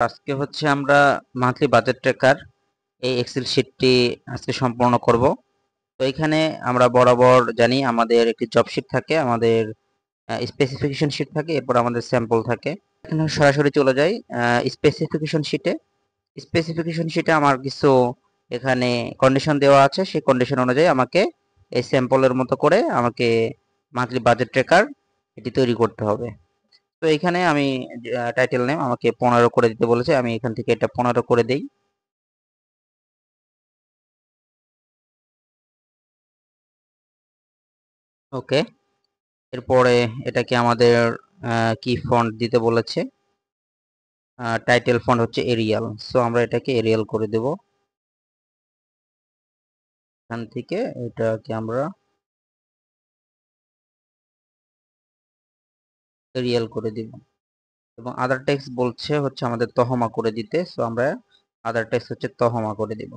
আজকে হচ্ছে আমরা মান্থলি বাজেট ট্র্যাকার এই এক্সেল শিটটি আজকে সম্পূর্ণ করব। তো এখানে আমরা বরাবর জানি আমাদের একটি জব শিট থাকে, আমাদের স্পেসিফিকেশন শিট থাকে, এরপর আমাদের স্যাম্পল থাকে। এখানে সরাসরি চলে যাই স্পেসিফিকেশন শিটে। স্পেসিফিকেশন শিটে আমার কিছু এখানে কন্ডিশন দেওয়া আছে, সেই কন্ডিশন অনুযায়ী আমাকে এই স্যাম্পলের মতো করে আমাকে মান্থলি বাজেট ট্র্যাকার এটি তৈরি করতে হবে। তো এখানে আমি টাইটেল নেম আমাকে 15 করে দিতে বলেছে, আমি এখান থেকে এটা 15 করে দেই। ওকে, এরপরে এটাকে আমাদের কি ফন্ট দিতে বলেছে, টাইটেল ফন্ট হচ্ছে এরিয়াল, সো আমরা এটাকে এরিয়াল করে দেব। এখান থেকে এটাকে আমরা এরিয়াল করে দিব এবং আদার টেক্সট বলছে হচ্ছে আমাদের তহমা করে দিতে, সো আমরা আদার টেক্সট হচ্ছে তহমা করে দিব।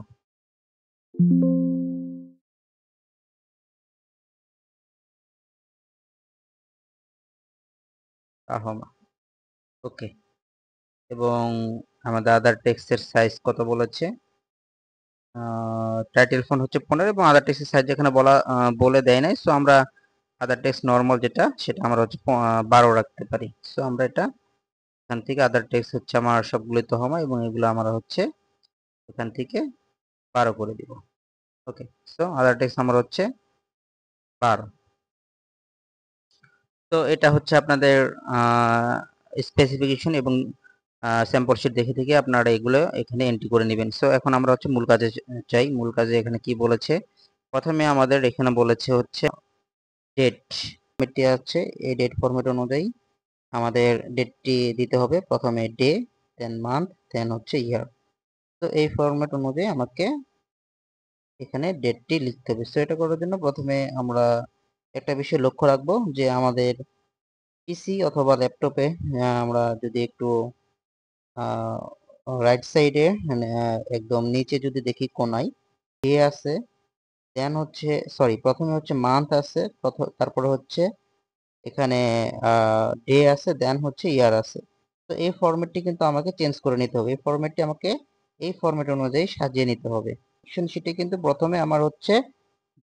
তাহমা, ওকে। এবং আমাদের আদার টেক্সটের সাইজ কত বলেছে, টাইটেল ফন্ট হচ্ছে 15 এবং আদার টেক্সটের সাইজ এখানে বলে দেয় নাই, সো আমরা আদার টেক্সট নর্মাল যেটা সেটা আমরা হচ্ছে 12 রাখতে পারি। সো আমরা এটা এখান থেকে আদার টেক্সট হচ্ছে আমার সবগুলোই তহমা এবং এগুলো আমরা হচ্ছে এখান থেকে 12 করে দিব। ওকে, সো আদার টেক্সট আমার হচ্ছে 12। তো এটা হচ্ছে আপনাদের স্পেসিফিকেশন এবং স্যাম্পল শিট দেখে থেকে আপনারা এগুলো এখানে এন্ট্রি করে নেবেন। সো এখন আমরা হচ্ছে মূল কাজে চাই। মূল কাজে এখানে কি বলেছে, প্রথমে আমাদের এখানে বলেছে হচ্ছে ডেট ফরম্যাটটি আছে, এই ডেট ফরম্যাট অনুযায়ী আমাদের ডেটটি দিতে হবে। প্রথমে ডে, দেন মান্থ, দেন হচ্ছে ইয়ার। তো এই ফরম্যাট অনুযায়ী আমাকে এখানে ডেটটি লিখতে হবে। সো এটা করার জন্য প্রথমে আমরা একটা বিষয় লক্ষ্য রাখবো যে আমাদের পিসি অথবা ল্যাপটপে আমরা যদি একটু রাইট সাইডে মানে একদম নিচে যদি দেখি কোনায় ডে আছে, দেন হচ্ছে সরি প্রথমে হচ্ছে মান্থ আছে, তারপরে হচ্ছে এখানে ডে আছে, দেন হচ্ছে ইয়ার আছে। তো এই ফরম্যাটটি কিন্তু আমাকে চেঞ্জ করে নিতে হবে। এই ফরম্যাটটি আমাকে এই ফরম্যাট অনুযায়ী সাজিয়ে নিতে হবে। সেকশন শিটে কিন্তু প্রথমে আমার হচ্ছে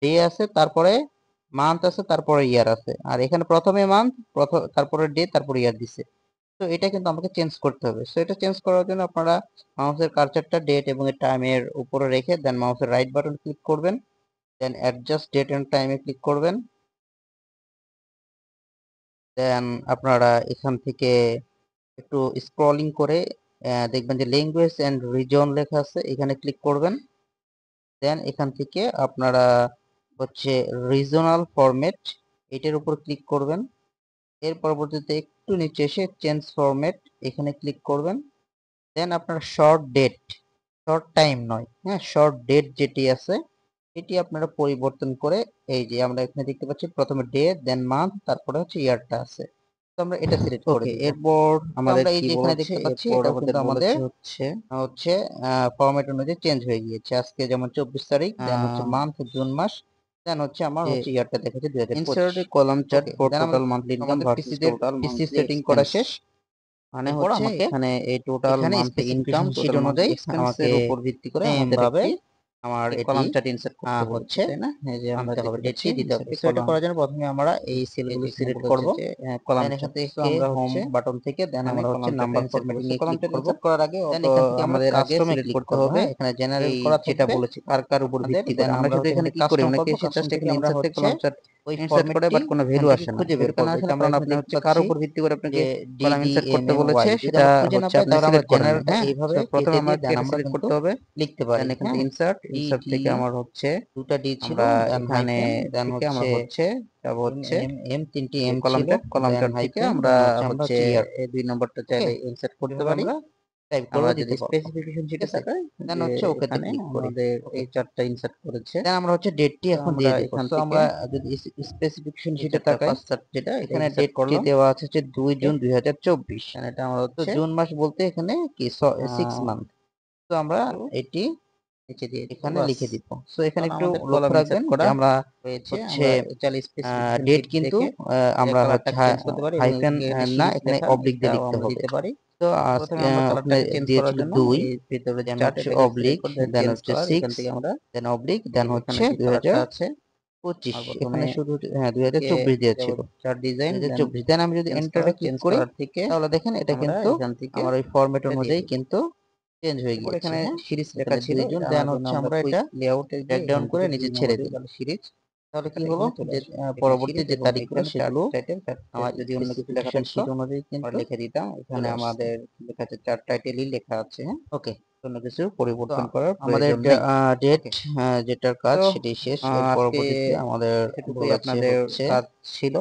ডে আছে, তারপরে মান্থ আছে, তারপরে ইয়ার আছে, আর এখানে প্রথমে মান্থ, তারপরে ডে, তারপরে ইয়ার দিছে। তো এটা কিন্তু আমাকে চেঞ্জ করতে হবে। সো এটা চেঞ্জ করার জন্য আপনারা মাউসের কার্সারটা ডেট এবং টাইমের উপরে রেখে দেন মাউসের রাইট বাটন ক্লিক করবেন, দেন অ্যাডজাস্ট ডেট এন্ড টাইমে ক্লিক করবেন। দেন আপনারা এখান থেকে একটু স্ক্রলিং করে দেখবেন যে ল্যাঙ্গুয়েজ এন্ড রিজন লেখা আছে, এখানে ক্লিক করবেন। দেন এখান থেকে আপনারা হচ্ছে রিজনাল ফরম্যাট এটার উপর ক্লিক করবেন। এর পরবর্তীতে একটু নিচে এসে চেঞ্জ ফরম্যাট এখানে ক্লিক করবেন। দেন আপনার শর্ট ডেট, শর্ট টাইম নয়, হ্যাঁ, শর্ট ডেট যেটি আছে এটি আপনারা পরিবর্তন করে এই যে আমরা এখানে দেখতে পাচ্ছি প্রথমে ডে, দেন মান্থ, তারপরে হচ্ছে ইয়ারটা আছে, তো আমরা এটা সিলেক্ট করে দিব। এরপর আমরা এই যে এখানে দেখতে পাচ্ছি এটা কিন্তু আমাদের হচ্ছে হচ্ছে ফরম্যাট অনুযায়ী চেঞ্জ হয়ে গিয়েছে। আজকে যেমন 24 তারিখ, দেন হচ্ছে মান্থ জুন মাস, দেন হচ্ছে আমার হচ্ছে ইয়ারটা দেখাচ্ছে 2025। Insert column chart for total monthly income versus total PC setting করা শেষ। মানে হচ্ছে এখানে এই টোটাল মান্থলি ইনকাম শীট অনুযায়ী আমাকে উপর ভিত্তি করে আমাদের একটি আমার এই কলাম চার্ট ইনসার্ট করতে হচ্ছে, তাই না? এই যে আমাদের হবে ডেটটি দিতে হবে। সো এটা করার জন্য প্রথমে আমরা এই সেলগুলো সিলেক্ট করব, কলাম এখান থেকে আমরা হোম বাটন থেকে দেন আমরা হচ্ছে নাম্বার ফরম্যাটিং এ ক্লিক করব। করার আগে দেন এখান থেকে আমাদের আগে সিলেক্ট করতে হবে, এখানে জেনারেল করা যেটা বলেছি কার কার উপর ভিত্তি করে আমরা শুধু এখানে কি করি, অনেকে এসে জাস্ট এখানে ইনসার্ট থেকে কলাম চার্ট ওই ইনসার্ট করে, বাট কোনো ভ্যালু আসে না। খুঁজে বের করতে আসলে কারণ আপনি হচ্ছে কার উপর ভিত্তি করে আপনাকে কলাম ইনসার্ট করতে বলেছে সেটা হচ্ছে আপনি সিলেক্ট করেন। হ্যাঁ, এইভাবে প্রথমে আমাকে সিলেক্ট করতে হবে, লিখতে পারেন এখানে ইনসার্ট, ইনসার্ট থেকে আমার হচ্ছে দুটো ডি ছিল, এখানে দেন হচ্ছে আমরা হচ্ছে যাব হচ্ছে এম তিনটি এম কলামটা, কলামটা থেকে আমরা হচ্ছে এই দুই নম্বরটা চাইলে ইনসার্ট করতে পারি, টাইপ করে দিতে পারবো। স্পেসিফিকেশন যেটা থাকে দেন হচ্ছে ওকে তে ক্লিক করে আমাদের এই চারটা ইনসার্ট করেছে। দেন আমরা হচ্ছে ডেটটি এখন দিয়ে দেব। তো আমরা যদি স্পেসিফিকেশন শিটে তাকাই, যেটা এখানে ডেটটি দেওয়া আছে যে 2 জুন 2024, মানে এটা আমরা হচ্ছে জুন মাস বলতে এখানে কি 6 মান্থ। তো আমরা এটি নিচে দিয়ে এখানে লিখে দিব। সো এখানে একটু লক্ষ্য রাখবেন যে আমরা হচ্ছে ডেট কিন্তু আমরা হচ্ছে হাইফেন না, এখানে অবলিক দিয়ে লিখতে হবে। তো আজকে ওখানে দিয়েছিল 2, দেন হচ্ছে অবলিক, দেন হচ্ছে 6, দেন অবলিক, দেন হচ্ছে 2025, এখানে শুধু 2024 দিয়েছিল, 2024। দেন আমি যদি এন্টারে ক্লিক করি তাহলে দেখেন এটা কিন্তু আমার ওই ফরম্যাট অনুযায়ী কিন্তু চেঞ্জ হয়ে গিয়েছে। এখানে সিরিজ লেখা ছিল, দেন হচ্ছে আমরা এটা ড্র্যাগ ডাউন করে নিচে ছেড়ে দিই সিরিজ। তাহলে কি হলো যে পরবর্তী যে তারিখগুলো সেগুলো আমার যদি অন্য কিছু লেখা থাকতো অনুযায়ী কিন্তু লিখে দিতাম। এখানে আমাদের লেখা আছে চার্ট টাইটেলই লেখা আছে। হ্যাঁ, ওকে, অন্য কিছু পরিবর্তন করার আমাদের ডেট যেটার কাজ সেটি শেষ। এর পরবর্তীতে আমাদের আপনাদের কাজ ছিল,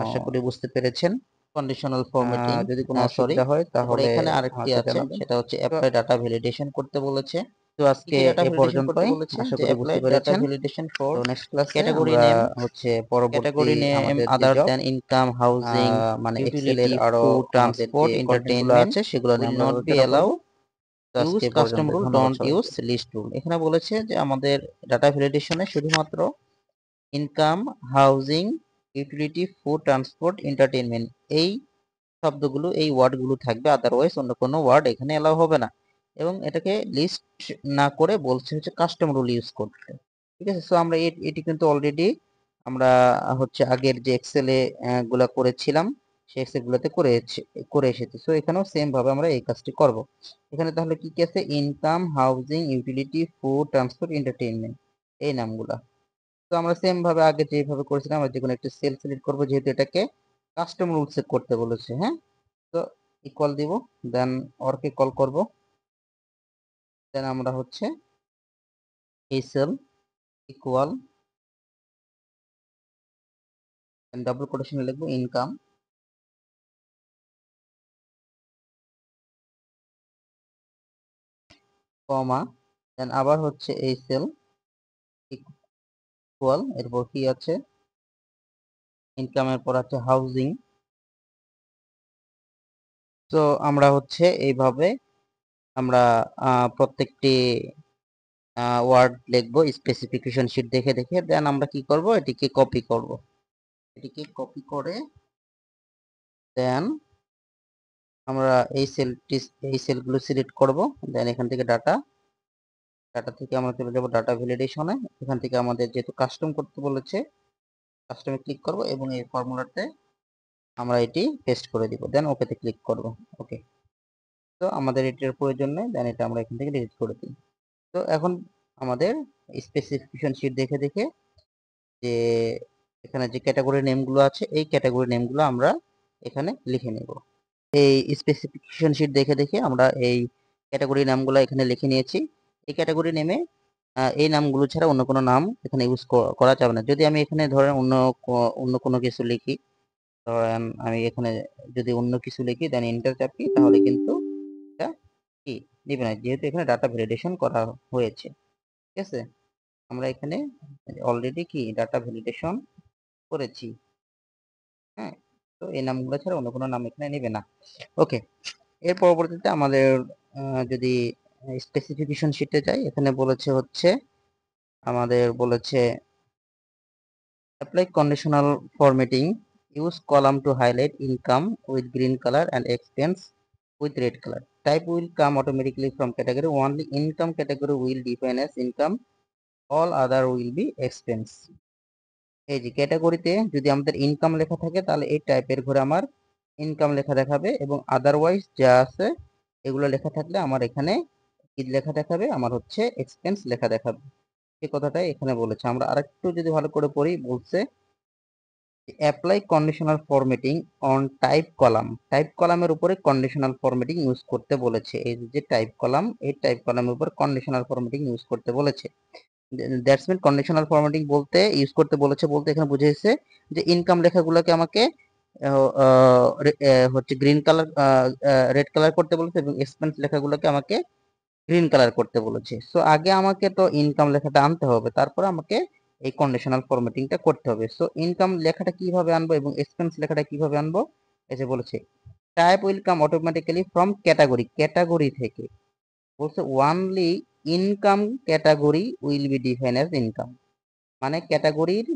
আশা করি বুঝতে পেরেছেন। কন্ডিশনাল ফরম্যাটিং যদি কোনো অসুবিধা হয় তাহলে এখানে আরেকটি আছে, সেটা হচ্ছে অ্যাপ্লাই ডাটা ভ্যালিডেশন করতে বলেছে। তো আজকে এ পর্যন্তই, আশা করি বুঝতে পেরেছেন। তো নেক্সট ক্লাসে ক্যাটাগরি নেম হচ্ছে পরবর্তী আমাদের আদার দ্যান ইনকাম, হাউজিং, মানে এক্সেল এর আরো ট্রান্সপোর্ট, এন্টারটেইনমেন্ট আছে, সেগুলো নিয়ে আমরা not be allow use custom rule, don't use list rule. এখানে বলেছে যে আমাদের ডাটা ভ্যালিডেশনে শুধুমাত্র income, housing, utility, food, transport, entertainment এই শব্দগুলো, এই ওয়ার্ডগুলো থাকবে, আদারওয়াইজ অন্য কোনো ওয়ার্ড এখানে এলাও হবে না। এবং এটাকে লিস্ট না করে বলছে হচ্ছে কাস্টম রুল ইউজ করতে। ঠিক আছে, সো আমরা এটি কিন্তু অলরেডি আমরা হচ্ছে আগের যে এক্সেলে গুলা করেছিলাম সেই এক্সেল গুলোতে করে এসেছি। সো এখানেও সেম ভাবে আমরা এই কাজটি করব। এখানে তাহলে কি কি আছে? Income, housing, utility, food, transport, entertainment, এই নামগুলা। তো আমরা সেম ভাবে আগে যেভাবে করেছিলাম আমরা যেকোনো একটা সেল সিলেক্ট করব, যেহেতু এটাকে কাস্টম রুল সেট করতে বলেছে। হ্যাঁ, তো ইকুয়াল দিব, দেন অরকে কল করব, দেন আমরা হচ্ছে এই সেল ইকুয়াল, ডাবল কোটেশনে লিখবো ইনকাম, কমা, দেন আবার হচ্ছে এই সেল ইকুয়াল, এরপর কি আছে ইনকামের পর আছে হাউজিং। তো আমরা হচ্ছে এইভাবে আমরা প্রত্যেকটি ওয়ার্ড লিখবো স্পেসিফিকেশন শিট দেখে দেখে। দেন আমরা কি করব, এটিকে কপি করব, এটিকে কপি করে দেন আমরা এই সেলগুলো সিলেক্ট করব। দেন এখান থেকে ডাটা থেকে আমরা চলে যাব ডাটা ভ্যালিডেশনে। এখান থেকে আমাদের যেহেতু কাস্টম করতে বলেছে, কাস্টমে ক্লিক করব এবং এই ফর্মুলাতে আমরা এটি পেস্ট করে দিব, দেন ওকেতে ক্লিক করব। ওকে, তো আমাদের এটার প্রয়োজন নেই, দেন এটা আমরা এখান থেকে ডিলিট করে দিই। তো এখন আমাদের স্পেসিফিকেশন শিট দেখে দেখে যে এখানে যে ক্যাটাগরি নেমগুলো আছে এই ক্যাটাগরি নেমগুলো আমরা এখানে লিখে নেব। এই স্পেসিফিকেশন শিট দেখে দেখে আমরা এই ক্যাটাগরি নামগুলো এখানে লিখে নিয়েছি। এই ক্যাটাগরি নেমে এই নামগুলো ছাড়া অন্য কোনো নাম এখানে ইউজ করা যাবে না। যদি আমি এখানে ধরেন অন্য কোনো কিছু লিখি, ধরেন আমি এখানে যদি অন্য কিছু লিখি দেন এন্টার চাপি, তাহলে কিন্তু এটা কি দিবে না, যেহেতু এখানে ডাটা ভ্যালিডেশন করা হয়েছে। ঠিক আছে, আমরা এখানে অলরেডি কি ডাটা ভ্যালিডেশন করেছি। হ্যাঁ, তো এই নামগুলো ছাড়া অন্য কোনো নাম এখানে নেবে না। ওকে, এর পরবর্তীতে আমাদের যদি স্পেসিফিকেশন শিটে যাই, এখানে বলেছে হচ্ছে আমাদের বলেছে apply conditional formatting, use column to highlight income with green color and expense with red color. Type will come automatically from category, only income category will define as income, all other will be expense. এই যে ক্যাটাগরিতে যদি আমাদের income লেখা থাকে তাহলে এই টাইপের ঘরে আমার ইনকাম লেখা দেখাবে, এবং আদারওয়াইজ যা আছে এগুলো লেখা থাকলে আমার এখানে কি লেখা দেখাবে, আমার হচ্ছে এক্সপেন্স লেখা দেখাবে। এই কথাটাই এখানে বলেছে। আমরা আরেকটু যদি ভালো করে পড়ি, বলছে apply conditional formatting on type column, type কলামের উপরে কন্ডিশনাল ফরম্যাটিং ইউজ করতে বলেছে। এই যে টাইপ কলাম, এই টাইপ কলামের উপর কন্ডিশনাল ফরম্যাটিং ইউজ করতে বলেছে। দ্যাটস মিন কন্ডিশনাল ফরম্যাটিং বলতে ইউজ করতে বলেছে বলতে এখানে বুঝিয়েছে যে ইনকাম লেখাগুলোকে আমাকে হচ্ছে গ্রিন কালার, রেড কালার করতে বলেছে, এবং এক্সপেন্স লেখাগুলোকে আমাকে গ্রিন কালার করতে বলেছে। সো আগে আমাকে তো ইনকাম লেখাটা আনতে হবে, তারপর আমাকে এই কন্ডিশনাল ফরম্যাটিংটা করতে হবে। সো ইনকাম লেখাটা কিভাবে আনবো এবং এক্সপেন্স লেখাটা কিভাবে আনবো, এই যে বলেছে type will come automatically from category, category থেকে বলছে only income category will be define as income, মানে ক্যাটাগরির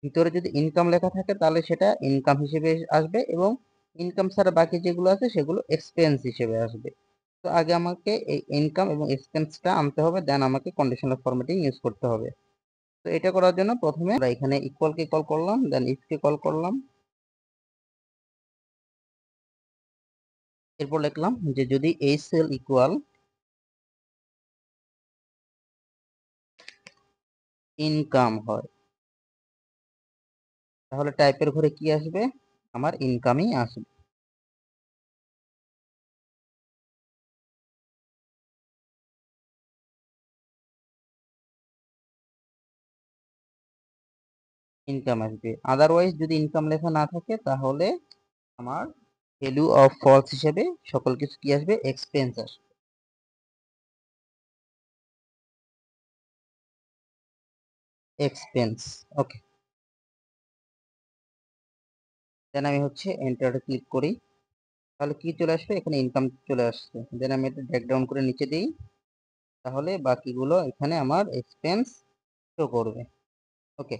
ভিতরে যদি ইনকাম লেখা থাকে তাহলে সেটা ইনকাম হিসেবে আসবে, এবং ইনকাম ছাড়া বাকি যেগুলো আছে সেগুলো এক্সপেন্স হিসেবে আসবে। তো আগে আমাকে এই ইনকাম এবং এক্সপেন্সটা আনতে হবে, দেন আমাকে কন্ডিশনাল ফরম্যাটিং ইউজ করতে হবে। তো এটা করার জন্য প্রথমে আমরা এখানে ইকুয়াল কে কল করলাম, দেন ইফ কে কল করলাম, এরপর লিখলাম যে যদি এই সেল ইকুয়াল ইনকাম হয় তাহলে টাইপের ঘরে কি আসবে, আমার ইনকামই আসবে। ইনকাম আসবে। আদারওয়াইজ যদি ইনকাম লেখা না থাকে তাহলে আমার ভ্যালু অফ ফলস হিসেবে সকল কিছু কি আসবে, এক্সপেন্স আসবে। এক্সপেন্স, ওকে। দেন আমি হচ্ছে এন্টারে ক্লিক করি, তাহলে কি চলে আসবে, এখানে ইনকাম চলে আসছে। দেন আমি এটা ড্র্যাগ ডাউন করে নিচে দিই, তাহলে বাকিগুলো এখানে আমার এক্সপেন্স শো করবে। ওকে,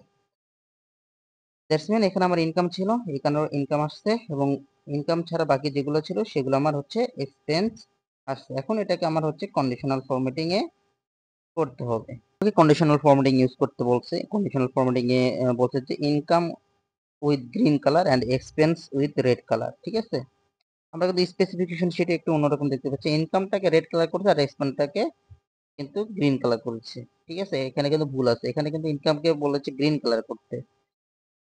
দ্যাটস মিন এখানে আমার ইনকাম ছিল, এখানে ইনকাম আসছে, এবং ইনকাম ছাড়া বাকি যেগুলো ছিল সেগুলো আমার হচ্ছে এক্সপেন্স আসছে। এখন এটাকে আমার হচ্ছে কন্ডিশনাল ফরম্যাটিং এ করতে হবে। কন্ডিশনাল ফরম্যাটিং ইউজ করতে বলছে। কন্ডিশনাল ফরম্যাটিং এ বলছে যে income with green colour and expense with red colour, ঠিক আছে। আমরা কিন্তু স্পেসিফিকেশন শিটে একটু অন্যরকম দেখতে পাচ্ছি, ইনকামটাকে রেড কালার করছে আর এক্সপেন্সটাকে কিন্তু গ্রিন কালার করেছে, ঠিক আছে। এখানে কিন্তু ভুল আছে, এখানে কিন্তু ইনকামকে বলেছে গ্রিন কালার করতে।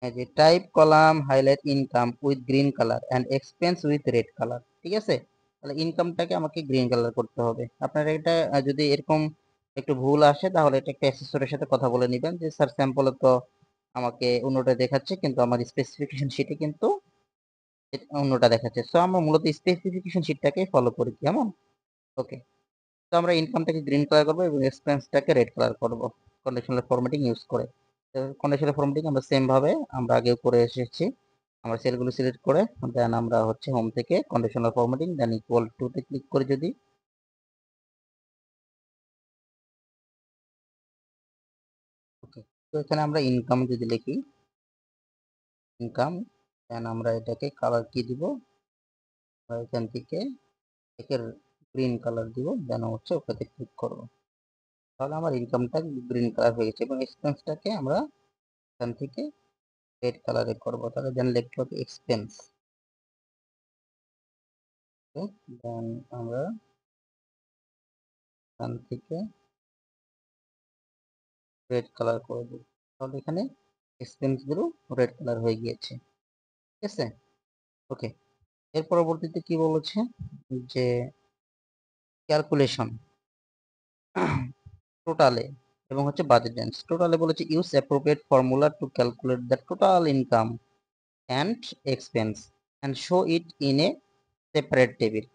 এই যে type column highlight income with green colour and expense with red colour, ঠিক আছে। তাহলে ইনকামটাকে আমাকে গ্রিন কালার করতে হবে। আপনারা এটা যদি এরকম একটু ভুল আসে তাহলে এটা একটা অ্যাসেসরের সাথে কথা বলে নেবেন যে স্যার স্যাম্পলে তো আমাকে অন্যটা দেখাচ্ছে, কিন্তু আমার স্পেসিফিকেশন শিটে কিন্তু অন্যটা দেখাচ্ছে। সো আমরা মূলত স্পেসিফিকেশন শিটটাকে ফলো করি, কেমন? ওকে, তো আমরা ইনকামটাকে গ্রিন কালার করবো এবং এক্সপেন্সটাকে রেড কালার করব কন্ডিশনাল ফরম্যাটিং ইউজ করে। কন্ডিশনাল ফরম্যাটিং আমরা সেম ভাবে আমরা আগেও করে এসেছি। আমরা সেলগুলো সিলেক্ট করে দেন আমরা হচ্ছে হোম থেকে conditional formatting than equal to তে ক্লিক করে যদি, ওকে, তো এখানে আমরা ইনকাম যদি লিখি ইনকাম, দেন আমরা এটাকে কালার কি দিব, আমরা এখান থেকে একে গ্রিন কালার দিব, দেন হচ্ছে ওটাতে ক্লিক করব। তাহলে আমার ইনকামটা গ্রিন কালার হয়ে গেছে এবং এক্সপেন্সটাকে আমরা এখান থেকে রেড কালারে করব। তাহলে দেন লিখতে হবে এক্সপেন্স, দেন আমরা এখান থেকে রেড কালার করে দেব। তাহলে এখানে এক্সপেন্স গুলো রেড কালার হয়ে গিয়েছে, ঠিক আছে। ওকে, এর পরবর্তীতে কি বলেছে যে ক্যালকুলেশন টোটালে এবং হচ্ছে বাজেট রেঞ্জ। টোটালে বলেছে use appropriate formula to calculate the total income and expense and show it in a separate table.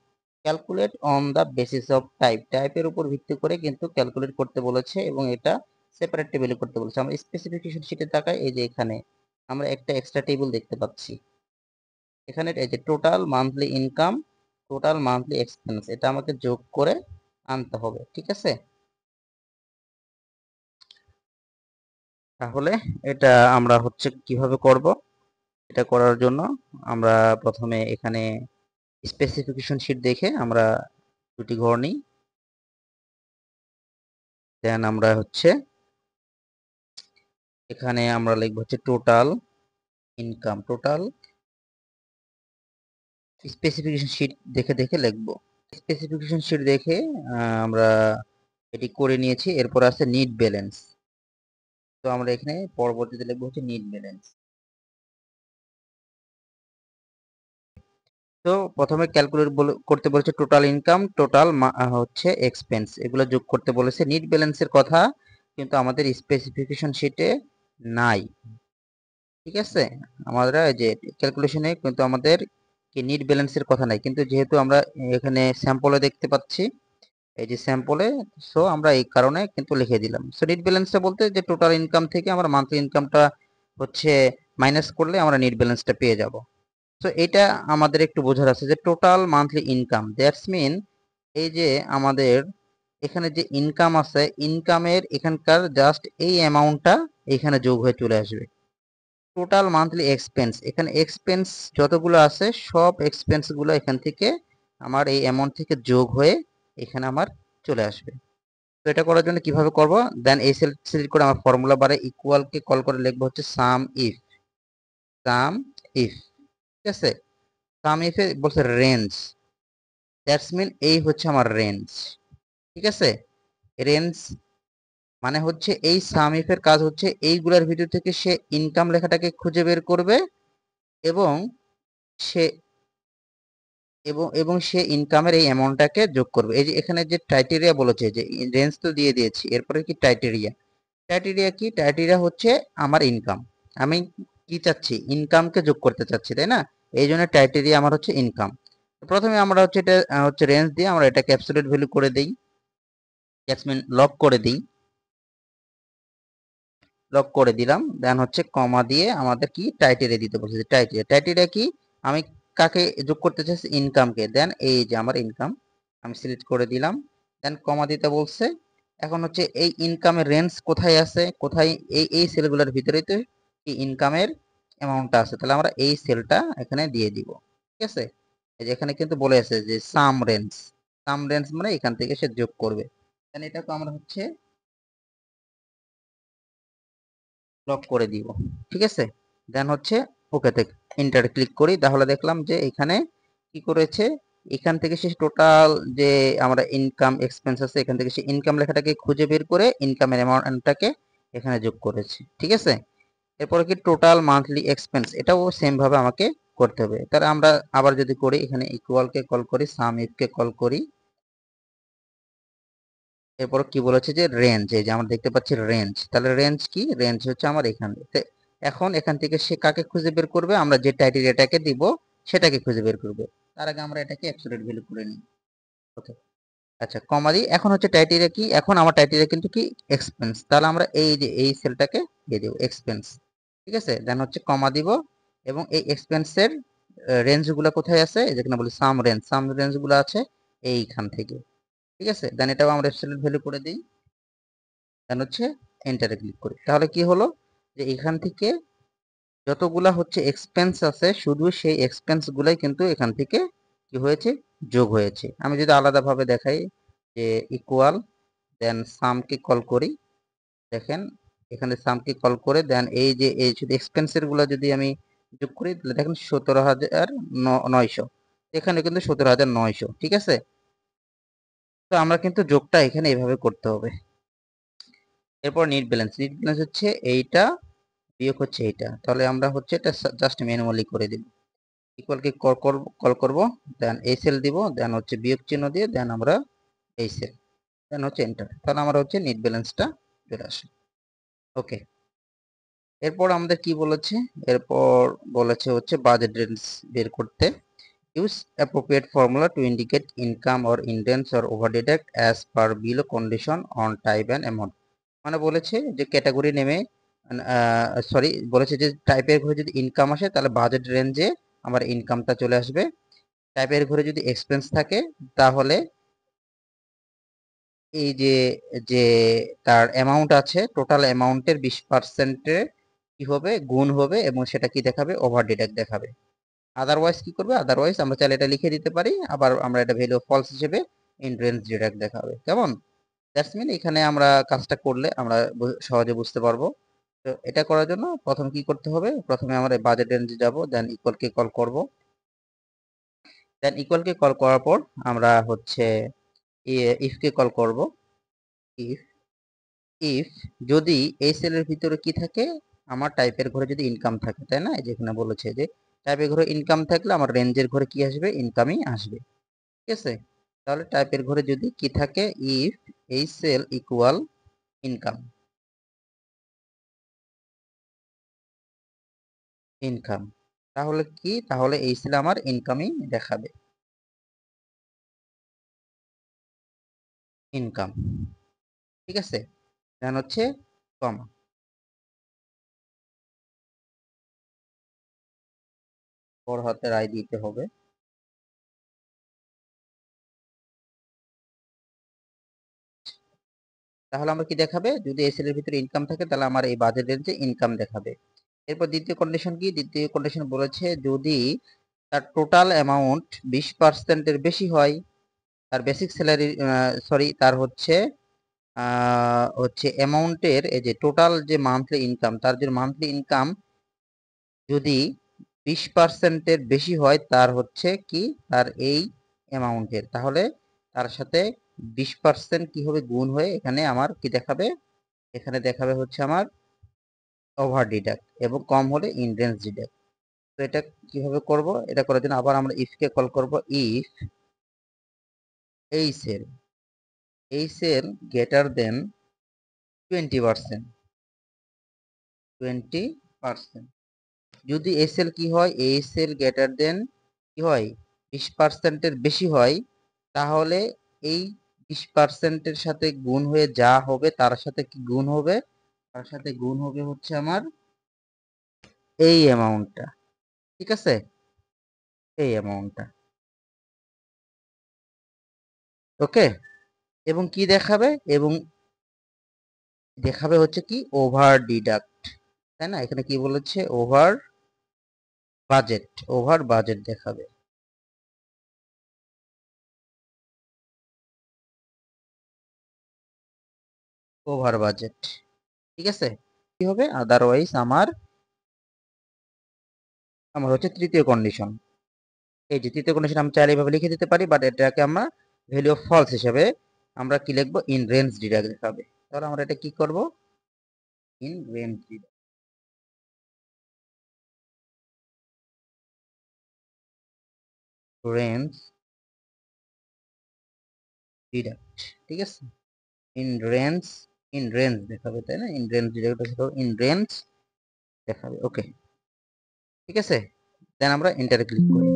Calculate on the basis of টাইপের উপর ভিত্তি করে কিন্তু ক্যালকুলেট করতে বলেছে এবং এটা সেপারেট টেবিলে করতে বলেছে। আমরা স্পেসিফিকেশন শিটে তাকাই, এই যে এখানে আমরা একটা এক্সট্রা টেবিল দেখতে পাচ্ছি। এখানে এই যে total monthly income, total monthly expense, এটা আমাকে যোগ করে আনতে হবে, ঠিক আছে। তাহলে এটা আমরা হচ্ছে কিভাবে করব, এটা করার জন্য আমরা প্রথমে এখানে স্পেসিফিকেশন শিট দেখে আমরা দুটি ঘর নিই, দেন আমরা হচ্ছে এখানে আমরা লিখব হচ্ছে total income, total specification sheet দেখে দেখে লিখব। স্পেসিফিকেশন শিট দেখে আমরা এটি করে নিয়েছি। এরপর আছে নিড ব্যালেন্স, তো আমরা এখানে পরবর্তীতে লিখব হচ্ছে নিড ব্যালেন্স। তো প্রথমে ক্যালকুলেট করতে বলেছে টোটাল ইনকাম, টোটাল হচ্ছে এক্সপেন্স, এগুলো যোগ করতে বলেছে। নিড ব্যালেন্সের কথা কিন্তু আমাদের স্পেসিফিকেশন শিটে নাই, ঠিক আছে। আমাদের এই যে ক্যালকুলেশনে কিন্তু আমাদের কি নিড ব্যালেন্সের কথা নাই, কিন্তু যেহেতু আমরা এখানে স্যাম্পলে দেখতে পাচ্ছি, এই যে স্যাম্পলে, সো আমরা এই কারণে কিন্তু লিখে দিলাম। সো নিড ব্যালেন্সটা বলতে যে টোটাল ইনকাম থেকে আমরা মান্থলি ইনকামটা হচ্ছে মাইনাস করলে আমরা নিড ব্যালেন্সটা পেয়ে যাব। তো এটা আমাদের একটু বোঝার আছে যে total monthly income, that's mean এই যে আমাদের এখানে যে ইনকাম আছে, ইনকামের এখানকার জাস্ট এই অ্যামাউন্টটা এখানে যোগ হয়ে চলে আসবে। টোটাল মান্থলি এক্সপেন্স, এখানে এক্সপেন্স যতগুলো আছে সব এক্সপেন্সগুলো এখান থেকে আমার এই অ্যামাউন্ট থেকে যোগ হয়ে এখানে আমার চলে আসবে। তো এটা করার জন্য কিভাবে করব, দেন এই সেল সিলেক্ট করে আমার ফর্মুলা বারে ইকুয়ালকে কল করে লিখবো হচ্ছে সাম ইফ, সাম ইফ, ঠিক আছে। সাম ইফে বলছে রেঞ্জ, দ্যাটস মিন এই হচ্ছে আমার রেঞ্জ, ঠিক আছে। রেঞ্জ মানে হচ্ছে এই সাম ইফের কাজ হচ্ছে এইগুলোর ভিতর থেকে সে ইনকাম লেখাটাকে খুঁজে বের করবে এবং সে এবং সে ইনকামের এই অ্যামাউন্টটাকে যোগ করবে। এই যে এখানে যে ক্রাইটেরিয়া বলেছে, যে রেঞ্জ তো দিয়ে দিয়েছি, এরপরে কি ক্রাইটেরিয়া, ক্রাইটেরিয়া কি, ক্রাইটেরিয়া হচ্ছে আমার ইনকাম, আমি কি চাচ্ছি, ইনকামকে যোগ করতে চাচ্ছি, তাই না। এই জন্য ক্রাইটেরিয়া আমার হচ্ছে ইনকাম। প্রথমে আমরা হচ্ছে এটা হচ্ছে রেঞ্জ দিয়ে আমরা এটাকে অ্যাবসলিউট ভ্যালু করে দিই, জাস্টমিন লক করে দিই, লক করে দিলাম। দেন হচ্ছে কমা দিয়ে আমাদের কি ক্রাইটেরিয়া দিতে বলছে, ক্রাইটেরিয়া, ক্রাইটেরিয়া কি, আমি কাকে যোগ করতে চাইছি, ইনকামকে। দেন এই যে আমার ইনকাম আমি সিলেক্ট করে দিলাম, দেন কমা দিতে বলছে। এখন হচ্ছে এই ইনকামের রেঞ্জ কোথায় আছে, কোথায়, এই সেলগুলোর ভিতরেই তো এই ইনকামের অ্যামাউন্টটা আছে, তাহলে আমরা এই সেলটা এখানে দিয়ে দিব, ঠিক আছে। এই যে এখানে কিন্তু বলে আছে যে সাম রেঞ্জ, সাম রেঞ্জ মানে এখান থেকে সে যোগ করবে। দেন এটাকে আমরা হচ্ছে লক করে দিব, ঠিক আছে। দেন হচ্ছে ওকেতে এন্টার ক্লিক করি, তাহলে দেখলাম যে এখানে কি করেছে, এখান থেকে সে টোটাল যে আমরা ইনকাম এক্সপেন্স আছে এখান থেকে সে ইনকাম লেখাটাকে খুঁজে বের করে ইনকামের অ্যামাউন্টটাকে এখানে যোগ করেছে, ঠিক আছে। এরপরে কি টোটাল মান্থলি এক্সপেন্স, এটাও সেম ভাবে আমাকে করতে হবে। তাহলে আমরা আবার যদি করি, এখানে ইকুয়ালকে কল করি, সাম ইফকে কল করি, এরপর কি বলেছে যে রেঞ্জ, এই যে আমরা দেখতে পাচ্ছি রেঞ্জ, তাহলে রেঞ্জ কি, রেঞ্জ হচ্ছে আমার এখানে। এখন এখান থেকে সে কাকে খুঁজে বের করবে, আমরা যে ক্রাইটেরিয়াটাকে দিব সেটাকে খুঁজে বের করবে। তার আগে আমরা এটাকে অ্যাবসলিউট ভ্যালু করে নিই, ওকে। আচ্ছা কমা দিই, এখন হচ্ছে ক্রাইটেরিয়া কি, এখন আমার ক্রাইটেরিয়া কিন্তু কি এক্সপেন্স, তাহলে আমরা এই যে এই সেলটাকে দিয়ে দেব এক্সপেন্স, ঠিক আছে। দেন হচ্ছে কমা দিব এবং এই এক্সপেন্সের রেঞ্জগুলো কোথায় আছে, যেখানে বলি সাম রেঞ্জ, সাম রেঞ্জগুলো আছে এইখান থেকে, ঠিক আছে। দেন এটাও আমরা অ্যাবসলিউট ভ্যালু করে দিই, দেন হচ্ছে এন্টারে ক্লিক করি। তাহলে কি হলো, যে এখান থেকে যতগুলা হচ্ছে এক্সপেন্স আছে শুধু সেই এক্সপেন্স গুলাই কিন্তু এখান থেকে কি হয়েছে, যোগ হয়েছে। আমি যদি আলাদাভাবে দেখাই, যে ইকুয়াল, দেন সামকে কল করি, দেখেন এখানে সামকে কল করে দেন এই যে এই শুধু এক্সপেন্সের গুলা যদি আমি যোগ করি, তাহলে দেখেন 17,900, এখানে কিন্তু 17,900, ঠিক আছে। তো আমরা কিন্তু যোগটা এখানে এইভাবে করতে হবে। এরপর নিট ব্যালেন্স, নিট ব্যালেন্স হচ্ছে এইটা বিয়োগ হচ্ছে এইটা, তাহলে আমরা হচ্ছে এটা জাস্ট ম্যানুয়ালি করে দিব। ইকুয়ালকে কল করব, দেন এই সেল দিব, দেন হচ্ছে বিয়োগ চিহ্ন দিয়ে দেন আমরা এই সেল, দেন হচ্ছে এন্টার, তাহলে আমরা হচ্ছে নিট ব্যালেন্সটা চলে আসে, ওকে। এরপর আমাদের কি বলেছে, এরপর বলেছে হচ্ছে বাজেট রেঞ্জ বের করতে, use appropriate formula to indicate income or indents or over deduct as per below condition on type and amount. মানে বলেছে যে ক্যাটাগরি নেমে, সরি বলেছে যে টাইপের ঘরে যদি ইনকাম আসে তাহলে বাজেট রেঞ্জে আমার ইনকামটা চলে আসবে, টাইপের ঘরে যদি এক্সপেন্স থাকে তাহলে এই যে যে তার অ্যামাউন্ট আছে টোটাল অ্যামাউন্টের 20% কি হবে, গুণ হবে এবং সেটা কি দেখাবে, ওভার ডিডাক্ট দেখাবে। আদারওয়াইজ কি করবে, আদারওয়াইজ আমরা চাইলে এটা লিখে দিতে পারি, আবার আমরা এটা ভ্যালু ফলস হিসেবে ইন রেঞ্জ ডিডাক্ট দেখাবে, কেমন। দ্যাটস মিন এখানে আমরা কাজটা করলে আমরা সহজে বুঝতে পারবো। তো এটা করার জন্য প্রথম কি করতে হবে, প্রথমে আমরা বাজেট রেঞ্জে যাব, দেন ইকুয়ালকে কল করব, দেন ইকুয়ালকে কল করার পর আমরা হচ্ছে ইফকে কল করব, ইফ, ইফ যদি এই সেলের ভিতরে কি থাকে, আমার টাইপের ঘরে যদি ইনকাম থাকে, তাই না, যেখানে বলেছে যে টাইপের ঘরে ইনকাম থাকলে আমার রেঞ্জের ঘরে কি আসবে, ইনকামই আসবে, ঠিক আছে। তাহলে টাইপের ঘরে যদি কি থাকে, ইফ এই সেল ইকুয়াল ইনকাম, ইনকাম, তাহলে কি, তাহলে এই সেল আমার ইনকামই দেখাবে, ইনকাম, ঠিক আছে। দেন হচ্ছে কমা, বড় হাতের আই দিতে হবে, তাহলে আমরা কি দেখাবে, যদি এই সেলের ভিতরে ইনকাম থাকে তাহলে আমার এই বাজেট রেঞ্জে ইনকাম দেখাবে। এরপর দ্বিতীয় কন্ডিশন কি, দ্বিতীয় কন্ডিশন বলেছে যদি তার টোটাল অ্যামাউন্ট 20% এর বেশি হয়, তার বেসিক স্যালারি সরি তার হচ্ছে অ্যামাউন্টের এই যে টোটাল যে মান্থলি ইনকাম, তার যে মান্থলি ইনকাম যদি 20%-এর বেশি হয় তার হচ্ছে কি, তার এই অ্যামাউন্টের, তাহলে তার সাথে 20% কি হবে, গুণ হয়ে এখানে আমার কি দেখাবে, এখানে দেখাবে হচ্ছে আমার ওভার ডিডাক্ট, এবং কম হলে ইন রেঞ্জ ডিডাক্ট। তো এটা কিভাবে করব, এটা করার জন্য আবার আমরা ইফ কে কল করব। ইফ এই সেল গ্রেটার দেন 20%, 20%, যদি এই সেল কি হয়, এই সেল গ্রেটার দেন কি হয়, 20%-এর বেশি হয়, তাহলে এই 20%-এর সাথে গুণ হয়ে যা হবে তার সাথে কি গুণ হবে, তার সাথে গুণ হবে হচ্ছে আমার এই অ্যামাউন্টটা, ঠিক আছে, এই অ্যামাউন্টটা, ওকে। এবং কি দেখাবে, এবং দেখাবে হচ্ছে কি ওভার ডিডাক্ট, তাই না, এখানে কি বলেছে, ওভার বাজেট দেখাবে, ওভার বাজেট, ঠিক আছে। কি হবে, আদারওয়াইজ আমার আমার হচ্ছে তৃতীয় কন্ডিশন, এই যে তৃতীয় কন্ডিশন আমি চাইলে এভাবে লিখে দিতে পারি, বাট এটাকে আমরা ভ্যালু অফ ফলস হিসেবে আমরা কি লিখবো, ইন রেঞ্জ ডিডাক্ট দেখাবে। তাহলে আমরা এটা কি করব, ইন রেঞ্জ রেঞ্জ ডিডাক্ট, ঠিক আছে, ইন রেঞ্জ দেখাবে, তাই না, ইন রেঞ্জ ডিডাক্ট দেখাবে, ইন রেঞ্জ দেখাবে, ওকে, ঠিক আছে। দেন আমরা এন্টারে ক্লিক করি,